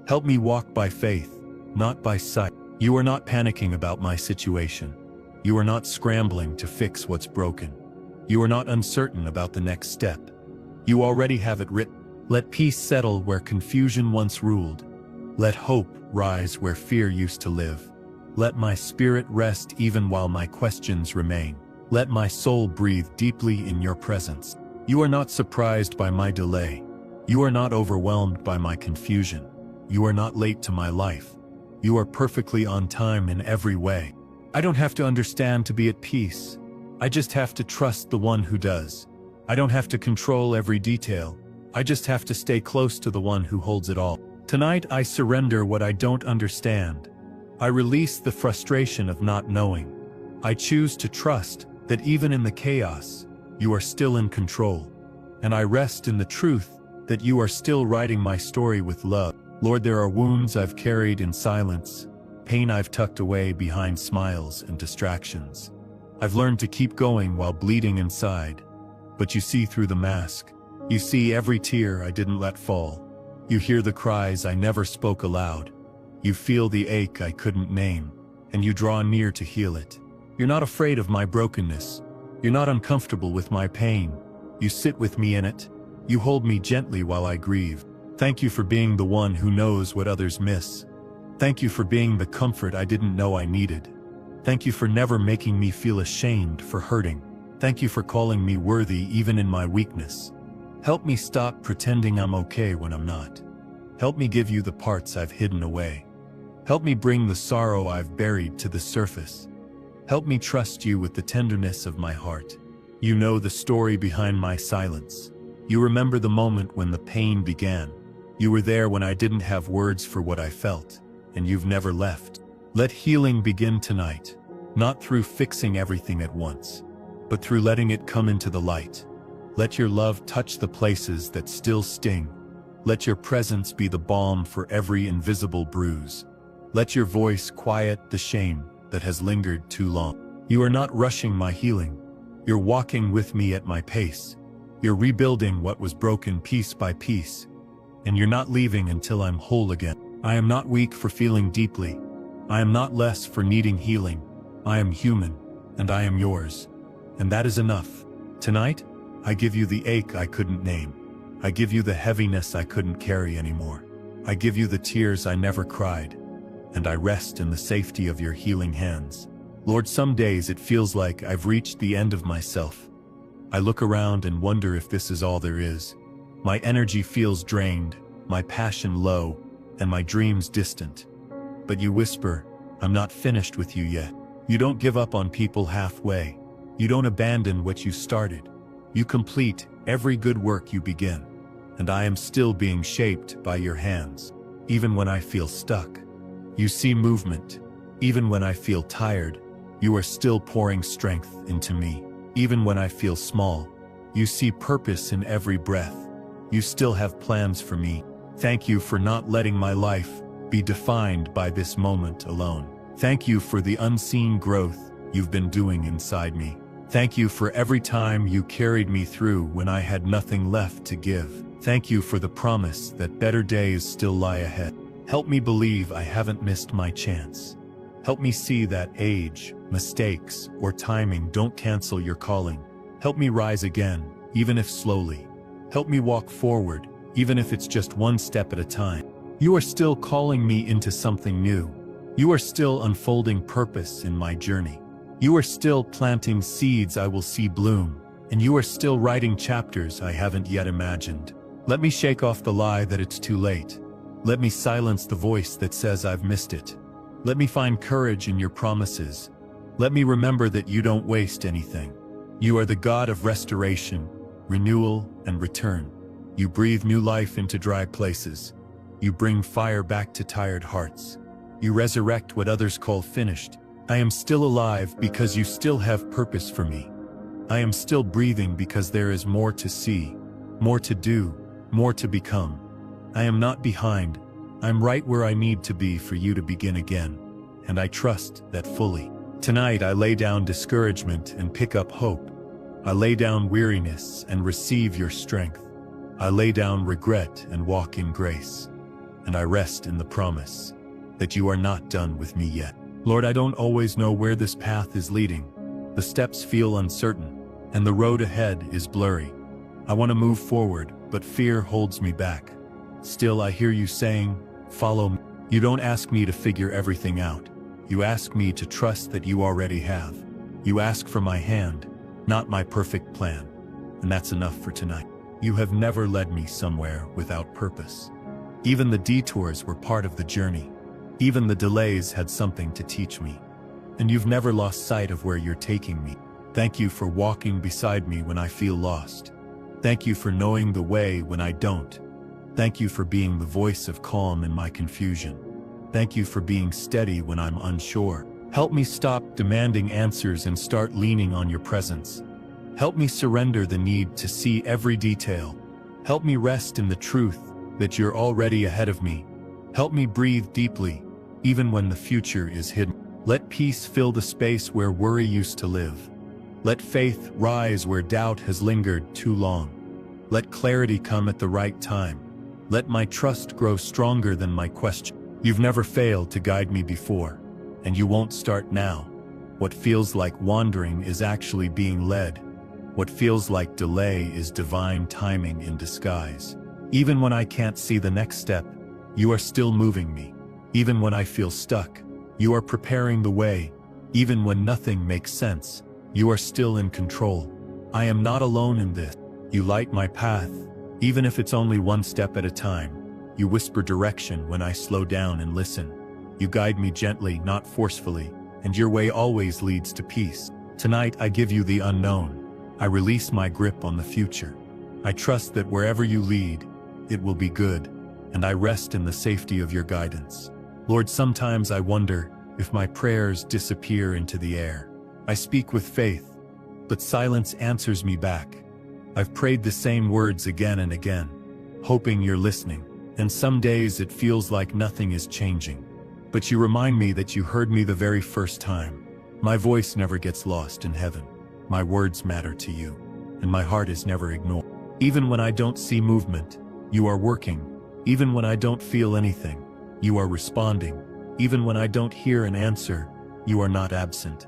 Help me walk by faith, not by sight. You are not panicking about my situation. You are not scrambling to fix what's broken. You are not uncertain about the next step. You already have it written. Let peace settle where confusion once ruled. Let hope rise where fear used to live. Let my spirit rest even while my questions remain. Let my soul breathe deeply in your presence. You are not surprised by my delay. You are not overwhelmed by my confusion. You are not late to my life. You are perfectly on time in every way. I don't have to understand to be at peace. I just have to trust the one who does. I don't have to control every detail. I just have to stay close to the one who holds it all. Tonight I surrender what I don't understand. I release the frustration of not knowing. I choose to trust that even in the chaos, you are still in control. And I rest in the truth that you are still writing my story with love. Lord, there are wounds I've carried in silence, pain I've tucked away behind smiles and distractions. I've learned to keep going while bleeding inside. But you see through the mask. You see every tear I didn't let fall. You hear the cries I never spoke aloud. You feel the ache I couldn't name, and you draw near to heal it. You're not afraid of my brokenness. You're not uncomfortable with my pain. You sit with me in it. You hold me gently while I grieve. Thank you for being the one who knows what others miss. Thank you for being the comfort I didn't know I needed. Thank you for never making me feel ashamed for hurting. Thank you for calling me worthy even in my weakness. Help me stop pretending I'm okay when I'm not. Help me give you the parts I've hidden away. Help me bring the sorrow I've buried to the surface. Help me trust you with the tenderness of my heart. You know the story behind my silence. You remember the moment when the pain began. You were there when I didn't have words for what I felt, and you've never left. Let healing begin tonight, not through fixing everything at once, but through letting it come into the light. Let your love touch the places that still sting. Let your presence be the balm for every invisible bruise. Let your voice quiet the shame that has lingered too long. You are not rushing my healing. You're walking with me at my pace. You're rebuilding what was broken piece by piece. And you're not leaving until I'm whole again. I am not weak for feeling deeply. I am not less for needing healing. I am human, and I am yours. And that is enough. Tonight, I give you the ache I couldn't name. I give you the heaviness I couldn't carry anymore. I give you the tears I never cried. And I rest in the safety of your healing hands. Lord, some days it feels like I've reached the end of myself. I look around and wonder if this is all there is. My energy feels drained, my passion low, and my dreams distant. But you whisper, I'm not finished with you yet. You don't give up on people halfway. You don't abandon what you started. You complete every good work you begin. And I am still being shaped by your hands. Even when I feel stuck, you see movement. Even when I feel tired, You are still pouring strength into me. Even when I feel small, you see purpose in every breath. You still have plans for me. Thank you for not letting my life be defined by this moment alone. Thank you for the unseen growth you've been doing inside me. Thank you for every time you carried me through when I had nothing left to give. Thank you for the promise that better days still lie ahead. Help me believe I haven't missed my chance. Help me see that age, mistakes, or timing don't cancel your calling. Help me rise again, even if slowly. Help me walk forward, even if it's just one step at a time. You are still calling me into something new. You are still unfolding purpose in my journey. You are still planting seeds I will see bloom, and you are still writing chapters I haven't yet imagined. Let me shake off the lie that it's too late. Let me silence the voice that says I've missed it. Let me find courage in your promises. Let me remember that you don't waste anything. You are the God of restoration, renewal, and return. You breathe new life into dry places. You bring fire back to tired hearts. You resurrect what others call finished. I am still alive because you still have purpose for me. I am still breathing because there is more to see, more to do, more to become. I am not behind. I'm right where I need to be for you to begin again, and I trust that fully. Tonight I lay down discouragement and pick up hope. I lay down weariness and receive your strength. I lay down regret and walk in grace. And I rest in the promise that you are not done with me yet. Lord, I don't always know where this path is leading. The steps feel uncertain, and the road ahead is blurry. I want to move forward, but fear holds me back. Still, I hear you saying, follow me. You don't ask me to figure everything out. You ask me to trust that you already have. You ask for my hand, not my perfect plan. And that's enough for tonight. You have never led me somewhere without purpose. Even the detours were part of the journey. Even the delays had something to teach me. And you've never lost sight of where you're taking me. Thank you for walking beside me when I feel lost. Thank you for knowing the way when I don't. Thank you for being the voice of calm in my confusion. Thank you for being steady when I'm unsure. Help me stop demanding answers and start leaning on your presence. Help me surrender the need to see every detail. Help me rest in the truth that you're already ahead of me. Help me breathe deeply, even when the future is hidden. Let peace fill the space where worry used to live. Let faith rise where doubt has lingered too long. Let clarity come at the right time. Let my trust grow stronger than my question. You've never failed to guide me before, and you won't start now. What feels like wandering is actually being led. What feels like delay is divine timing in disguise. Even when I can't see the next step, you are still moving me. Even when I feel stuck, you are preparing the way. Even when nothing makes sense, you are still in control. I am not alone in this. You light my path, even if it's only one step at a time. You whisper direction when I slow down and listen. You guide me gently, not forcefully, and your way always leads to peace. Tonight I give you the unknown. I release my grip on the future. I trust that wherever you lead, it will be good. And I rest in the safety of your guidance. Lord, sometimes I wonder if my prayers disappear into the air. I speak with faith, but silence answers me back. I've prayed the same words again and again, hoping you're listening, and some days it feels like nothing is changing. But you remind me that you heard me the very first time. My voice never gets lost in heaven. My words matter to you, and my heart is never ignored. Even when I don't see movement, you are working. Even when I don't feel anything, you are responding. Even when I don't hear an answer, you are not absent.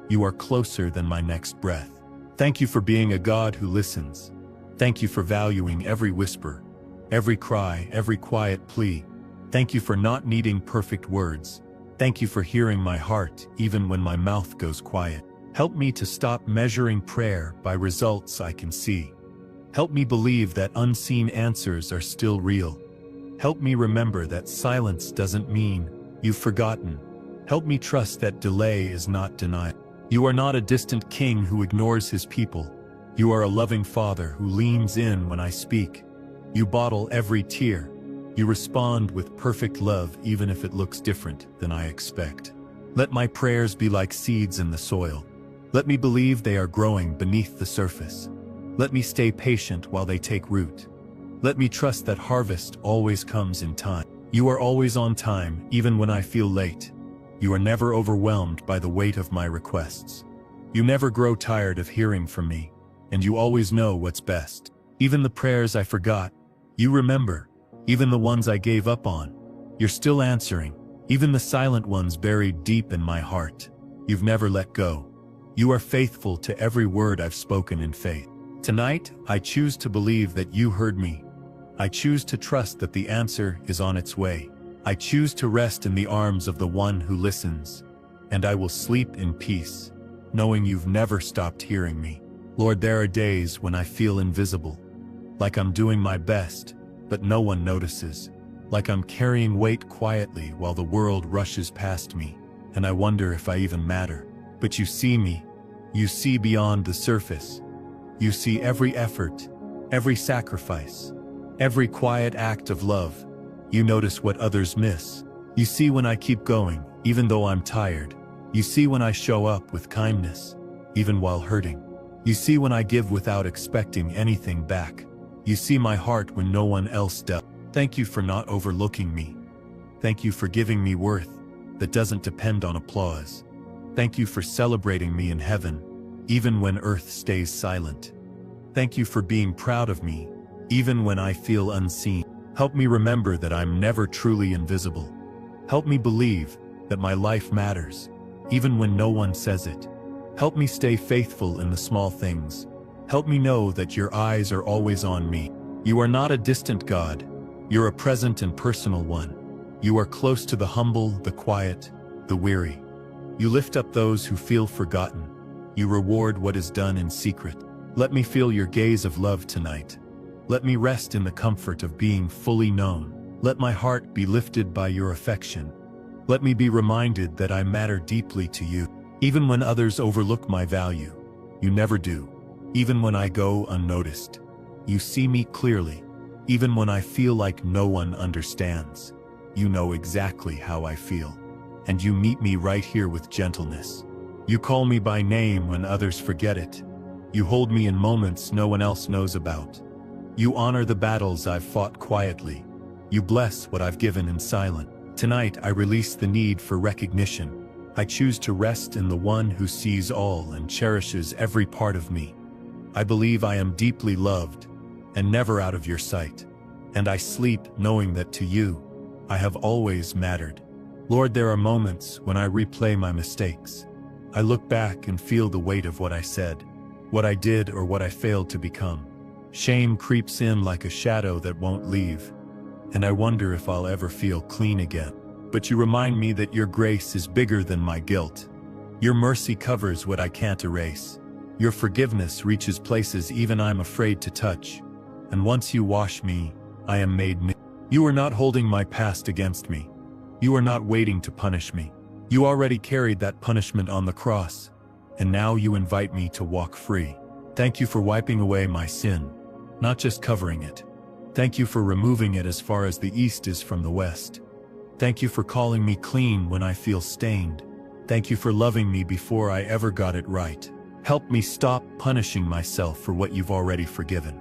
You are closer than my next breath. Thank you for being a God who listens. Thank you for valuing every whisper, every cry, every quiet plea. Thank you for not needing perfect words. Thank you for hearing my heart even when my mouth goes quiet. Help me to stop measuring prayer by results I can see. Help me believe that unseen answers are still real. Help me remember that silence doesn't mean you've forgotten. Help me trust that delay is not denial. You are not a distant king who ignores his people. You are a loving father who leans in when I speak. You bottle every tear. You respond with perfect love even if it looks different than I expect. Let my prayers be like seeds in the soil. Let me believe they are growing beneath the surface. Let me stay patient while they take root. Let me trust that harvest always comes in time. You are always on time, even when I feel late. You are never overwhelmed by the weight of my requests. You never grow tired of hearing from me, and you always know what's best. Even the prayers I forgot, you remember. Even the ones I gave up on, you're still answering. Even the silent ones buried deep in my heart, you've never let go. You are faithful to every word I've spoken in faith. Tonight, I choose to believe that you heard me. I choose to trust that the answer is on its way. I choose to rest in the arms of the one who listens, and I will sleep in peace, knowing you've never stopped hearing me. Lord, there are days when I feel invisible, like I'm doing my best, but no one notices, like I'm carrying weight quietly while the world rushes past me, and I wonder if I even matter. But you see me. You see beyond the surface. You see every effort, every sacrifice, every quiet act of love. You notice what others miss. You see when I keep going, even though I'm tired. You see when I show up with kindness, even while hurting. You see when I give without expecting anything back. You see my heart when no one else does. Thank you for not overlooking me. Thank you for giving me worth that doesn't depend on applause. Thank you for celebrating me in heaven, even when earth stays silent. Thank you for being proud of me, even when I feel unseen. Help me remember that I'm never truly invisible. Help me believe that my life matters, even when no one says it. Help me stay faithful in the small things. Help me know that your eyes are always on me. You are not a distant God. You're a present and personal one. You are close to the humble, the quiet, the weary. You lift up those who feel forgotten. You reward what is done in secret. Let me feel your gaze of love tonight. Let me rest in the comfort of being fully known. Let my heart be lifted by your affection. Let me be reminded that I matter deeply to you. Even when others overlook my value, you never do. Even when I go unnoticed, you see me clearly. Even when I feel like no one understands, you know exactly how I feel. And you meet me right here with gentleness. You call me by name when others forget it. You hold me in moments no one else knows about. You honor the battles I've fought quietly. You bless what I've given in silence. Tonight I release the need for recognition. I choose to rest in the one who sees all and cherishes every part of me. I believe I am deeply loved and never out of your sight. And I sleep knowing that to you, I have always mattered. Lord, there are moments when I replay my mistakes. I look back and feel the weight of what I said, what I did or what I failed to become. Shame creeps in like a shadow that won't leave, and I wonder if I'll ever feel clean again. But you remind me that your grace is bigger than my guilt. Your mercy covers what I can't erase. Your forgiveness reaches places even I'm afraid to touch. And once you wash me, I am made new. You are not holding my past against me. You are not waiting to punish me. You already carried that punishment on the cross, and now you invite me to walk free. Thank you for wiping away my sin, not just covering it. Thank you for removing it as far as the east is from the west. Thank you for calling me clean when I feel stained. Thank you for loving me before I ever got it right. Help me stop punishing myself for what you've already forgiven.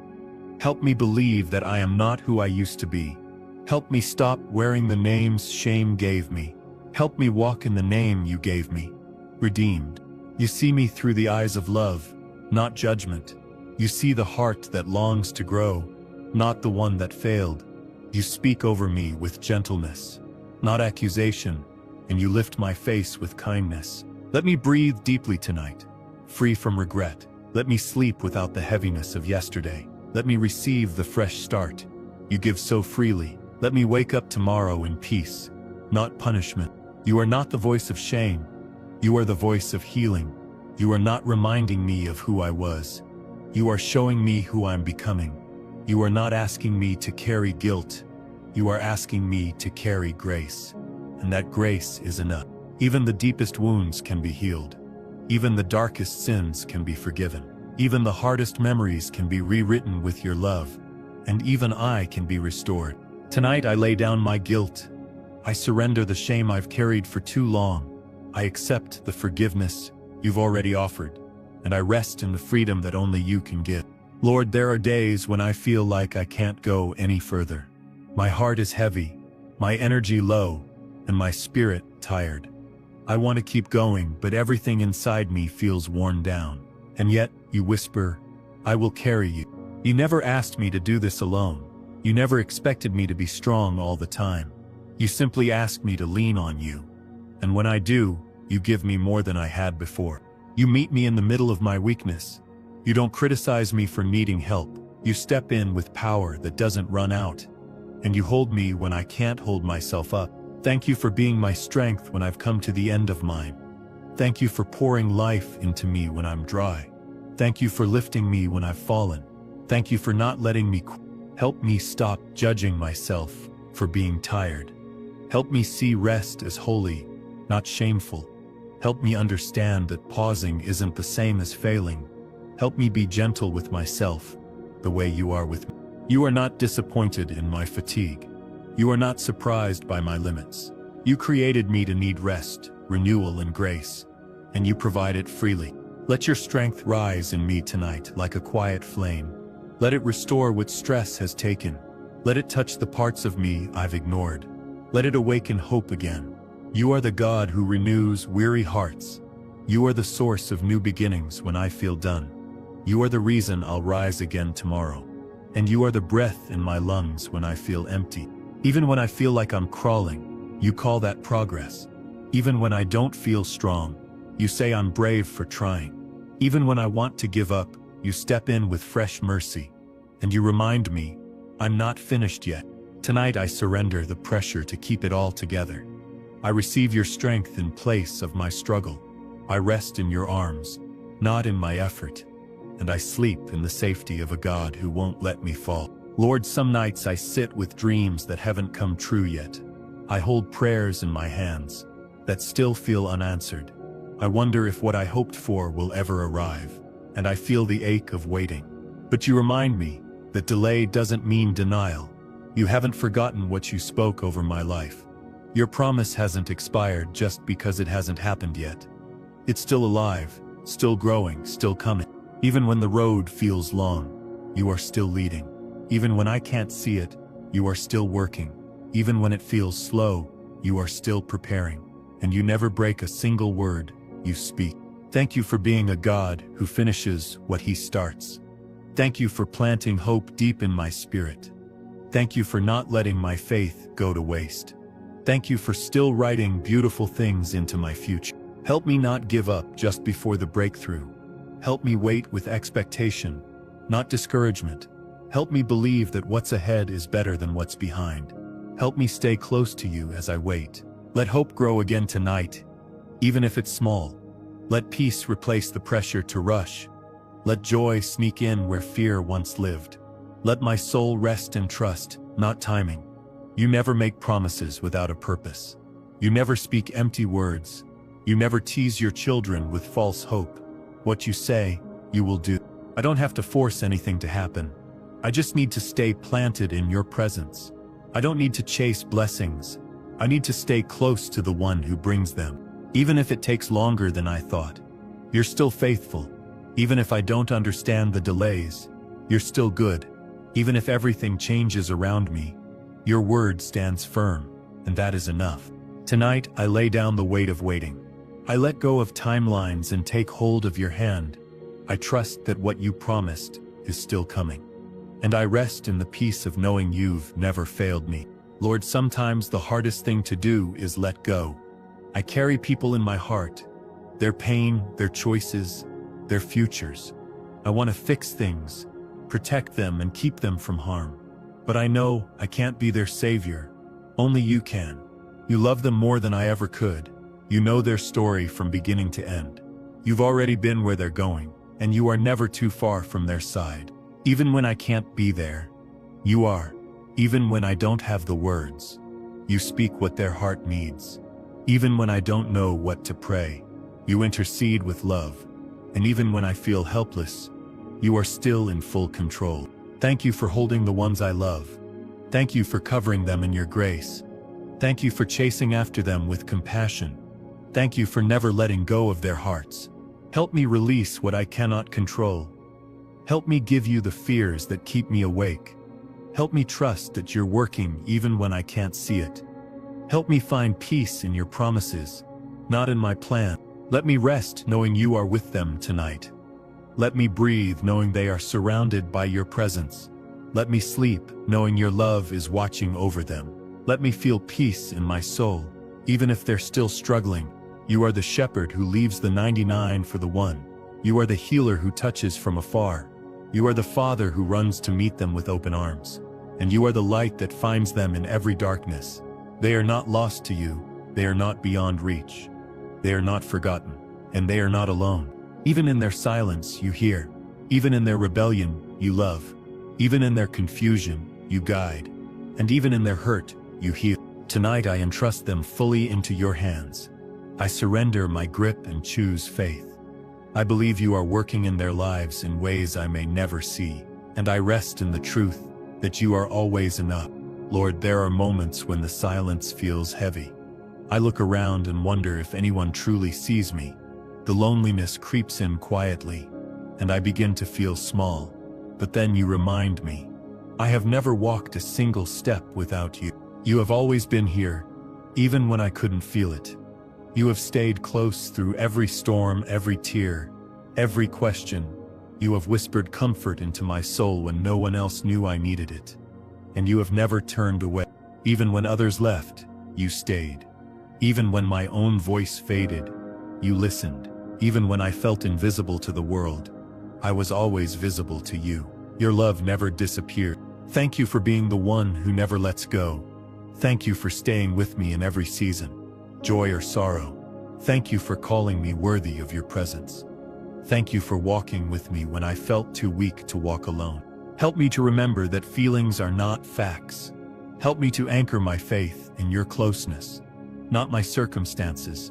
Help me believe that I am not who I used to be. Help me stop wearing the names shame gave me. Help me walk in the name you gave me, redeemed. You see me through the eyes of love, not judgment. You see the heart that longs to grow, not the one that failed. You speak over me with gentleness, not accusation, and you lift my face with kindness. Let me breathe deeply tonight, free from regret. Let me sleep without the heaviness of yesterday. Let me receive the fresh start you give so freely. Let me wake up tomorrow in peace, not punishment. You are not the voice of shame. You are the voice of healing. You are not reminding me of who I was. You are showing me who I'm becoming. You are not asking me to carry guilt. You are asking me to carry grace. And that grace is enough. Even the deepest wounds can be healed. Even the darkest sins can be forgiven. Even the hardest memories can be rewritten with your love. And even I can be restored. Tonight I lay down my guilt. I surrender the shame I've carried for too long. I accept the forgiveness you've already offered, and I rest in the freedom that only you can give. Lord, there are days when I feel like I can't go any further. My heart is heavy, my energy low, and my spirit tired. I want to keep going, but everything inside me feels worn down. And yet, you whisper, I will carry you. You never asked me to do this alone. You never expected me to be strong all the time. You simply asked me to lean on you. And when I do, you give me more than I had before. You meet me in the middle of my weakness. You don't criticize me for needing help. You step in with power that doesn't run out. And you hold me when I can't hold myself up. Thank you for being my strength when I've come to the end of mine. Thank you for pouring life into me when I'm dry. Thank you for lifting me when I've fallen. Thank you for not letting me quit. Help me stop judging myself for being tired. Help me see rest as holy, not shameful. Help me understand that pausing isn't the same as failing. Help me be gentle with myself, the way you are with me. You are not disappointed in my fatigue. You are not surprised by my limits. You created me to need rest, renewal, and grace, and you provide it freely. Let your strength rise in me tonight like a quiet flame. Let it restore what stress has taken. Let it touch the parts of me I've ignored. Let it awaken hope again. You are the God who renews weary hearts. You are the source of new beginnings when I feel done. You are the reason I'll rise again tomorrow. And you are the breath in my lungs when I feel empty. Even when I feel like I'm crawling, you call that progress. Even when I don't feel strong, you say I'm brave for trying. Even when I want to give up, you step in with fresh mercy. And you remind me, I'm not finished yet. Tonight I surrender the pressure to keep it all together. I receive your strength in place of my struggle. I rest in your arms, not in my effort. And I sleep in the safety of a God who won't let me fall. Lord, some nights I sit with dreams that haven't come true yet. I hold prayers in my hands that still feel unanswered. I wonder if what I hoped for will ever arrive, and I feel the ache of waiting. But you remind me that delay doesn't mean denial. You haven't forgotten what you spoke over my life. Your promise hasn't expired just because it hasn't happened yet. It's still alive, still growing, still coming. Even when the road feels long, you are still leading. Even when I can't see it, you are still working. Even when it feels slow, you are still preparing. And you never break a single word you speak. Thank you for being a God who finishes what he starts. Thank you for planting hope deep in my spirit. Thank you for not letting my faith go to waste. Thank you for still writing beautiful things into my future. Help me not give up just before the breakthrough. Help me wait with expectation, not discouragement. Help me believe that what's ahead is better than what's behind. Help me stay close to you as I wait. Let hope grow again tonight, even if it's small. Let peace replace the pressure to rush. Let joy sneak in where fear once lived. Let my soul rest in trust, not timing. You never make promises without a purpose. You never speak empty words. You never tease your children with false hope. What you say, you will do. I don't have to force anything to happen. I just need to stay planted in your presence. I don't need to chase blessings. I need to stay close to the one who brings them. Even if it takes longer than I thought, you're still faithful. Even if I don't understand the delays, you're still good. Even if everything changes around me, your word stands firm, and that is enough. Tonight, I lay down the weight of waiting. I let go of timelines and take hold of your hand. I trust that what you promised is still coming. And I rest in the peace of knowing you've never failed me. Lord, sometimes the hardest thing to do is let go. I carry people in my heart, their pain, their choices, their futures. I want to fix things, protect them, and keep them from harm. But I know I can't be their savior. Only you can. You love them more than I ever could. You know their story from beginning to end. You've already been where they're going, and you are never too far from their side. Even when I can't be there, you are. Even when I don't have the words, you speak what their heart needs. Even when I don't know what to pray, you intercede with love. And even when I feel helpless, you are still in full control. Thank you for holding the ones I love. Thank you for covering them in your grace. Thank you for chasing after them with compassion. Thank you for never letting go of their hearts. Help me release what I cannot control. Help me give you the fears that keep me awake. Help me trust that you're working even when I can't see it. Help me find peace in your promises, not in my plan. Let me rest knowing you are with them tonight. Let me breathe knowing they are surrounded by your presence. Let me sleep knowing your love is watching over them. Let me feel peace in my soul, even if they're still struggling. You are the shepherd who leaves the 99 for the one. You are the healer who touches from afar. You are the father who runs to meet them with open arms. And you are the light that finds them in every darkness. They are not lost to you. They are not beyond reach. They are not forgotten. And they are not alone. Even in their silence, you hear. Even in their rebellion, you love. Even in their confusion, you guide. And even in their hurt, you heal. Tonight I entrust them fully into your hands. I surrender my grip and choose faith. I believe you are working in their lives in ways I may never see, and I rest in the truth that you are always enough. Lord, there are moments when the silence feels heavy. I look around and wonder if anyone truly sees me. The loneliness creeps in quietly, and I begin to feel small. But then you remind me, I have never walked a single step without you. You have always been here, even when I couldn't feel it. You have stayed close through every storm, every tear, every question. You have whispered comfort into my soul when no one else knew I needed it. And you have never turned away. Even when others left, you stayed. Even when my own voice faded, you listened. Even when I felt invisible to the world, I was always visible to you. Your love never disappeared. Thank you for being the one who never lets go. Thank you for staying with me in every season, joy or sorrow. Thank you for calling me worthy of your presence. Thank you for walking with me when I felt too weak to walk alone. Help me to remember that feelings are not facts. Help me to anchor my faith in your closeness, not my circumstances.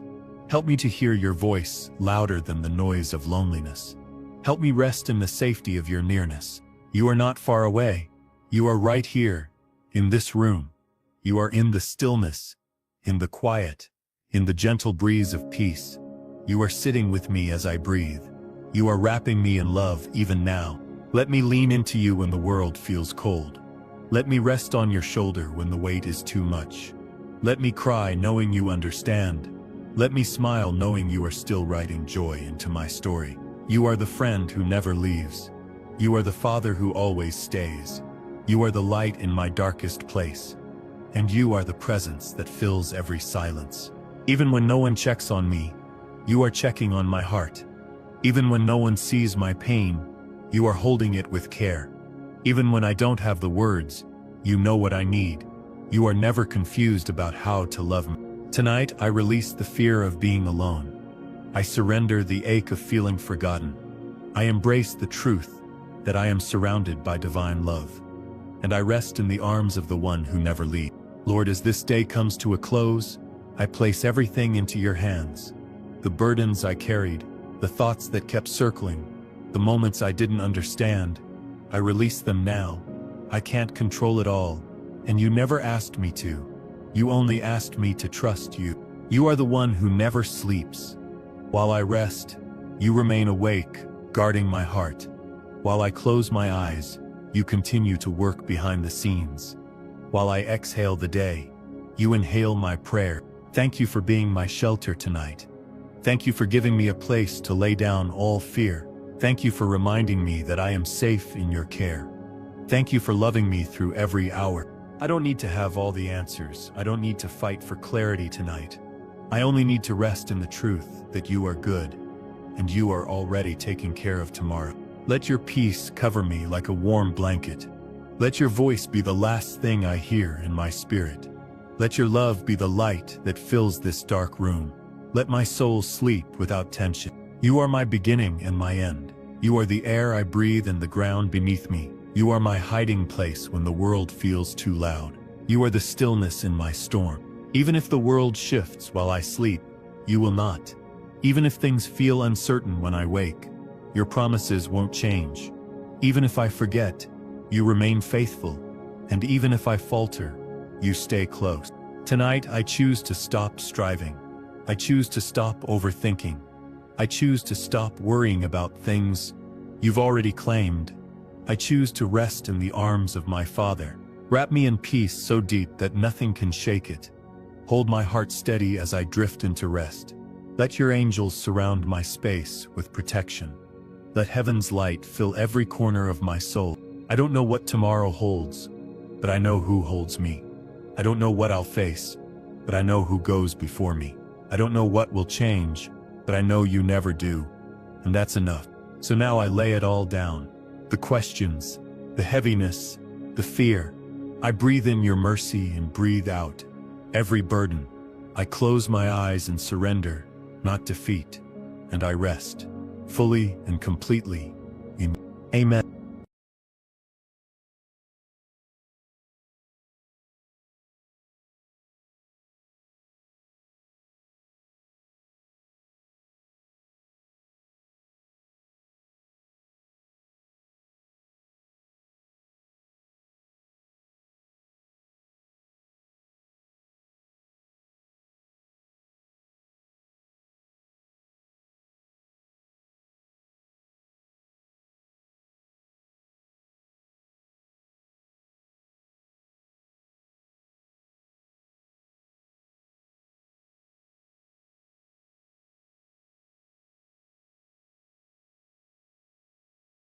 Help me to hear your voice louder than the noise of loneliness. Help me rest in the safety of your nearness. You are not far away. You are right here, in this room. You are in the stillness, in the quiet, in the gentle breeze of peace. You are sitting with me as I breathe. You are wrapping me in love even now. Let me lean into you when the world feels cold. Let me rest on your shoulder when the weight is too much. Let me cry knowing you understand. Let me smile knowing you are still writing joy into my story. You are the friend who never leaves. You are the father who always stays. You are the light in my darkest place. And you are the presence that fills every silence. Even when no one checks on me, you are checking on my heart. Even when no one sees my pain, you are holding it with care. Even when I don't have the words, you know what I need. You are never confused about how to love me. Tonight, I release the fear of being alone. I surrender the ache of feeling forgotten. I embrace the truth that I am surrounded by divine love. And I rest in the arms of the one who never leaves. Lord, as this day comes to a close, I place everything into your hands. The burdens I carried, the thoughts that kept circling, the moments I didn't understand, I release them now. I can't control it all, and you never asked me to. You only asked me to trust you. You are the one who never sleeps. While I rest, you remain awake, guarding my heart. While I close my eyes, you continue to work behind the scenes. While I exhale the day, you inhale my prayer. Thank you for being my shelter tonight. Thank you for giving me a place to lay down all fear. Thank you for reminding me that I am safe in your care. Thank you for loving me through every hour. I don't need to have all the answers. I don't need to fight for clarity tonight. I only need to rest in the truth that you are good, and you are already taking care of tomorrow. Let your peace cover me like a warm blanket. Let your voice be the last thing I hear in my spirit. Let your love be the light that fills this dark room. Let my soul sleep without tension. You are my beginning and my end. You are the air I breathe and the ground beneath me. You are my hiding place when the world feels too loud. You are the stillness in my storm. Even if the world shifts while I sleep, you will not. Even if things feel uncertain when I wake, your promises won't change. Even if I forget, you remain faithful. And even if I falter, you stay close. Tonight I choose to stop striving. I choose to stop overthinking. I choose to stop worrying about things you've already claimed. I choose to rest in the arms of my Father. Wrap me in peace so deep that nothing can shake it. Hold my heart steady as I drift into rest. Let your angels surround my space with protection. Let heaven's light fill every corner of my soul. I don't know what tomorrow holds, but I know who holds me. I don't know what I'll face, but I know who goes before me. I don't know what will change, but I know you never do. And that's enough. So now I lay it all down. The questions, the heaviness, the fear. I breathe in your mercy and breathe out every burden. I close my eyes and surrender, not defeat. And I rest, fully and completely, in Amen.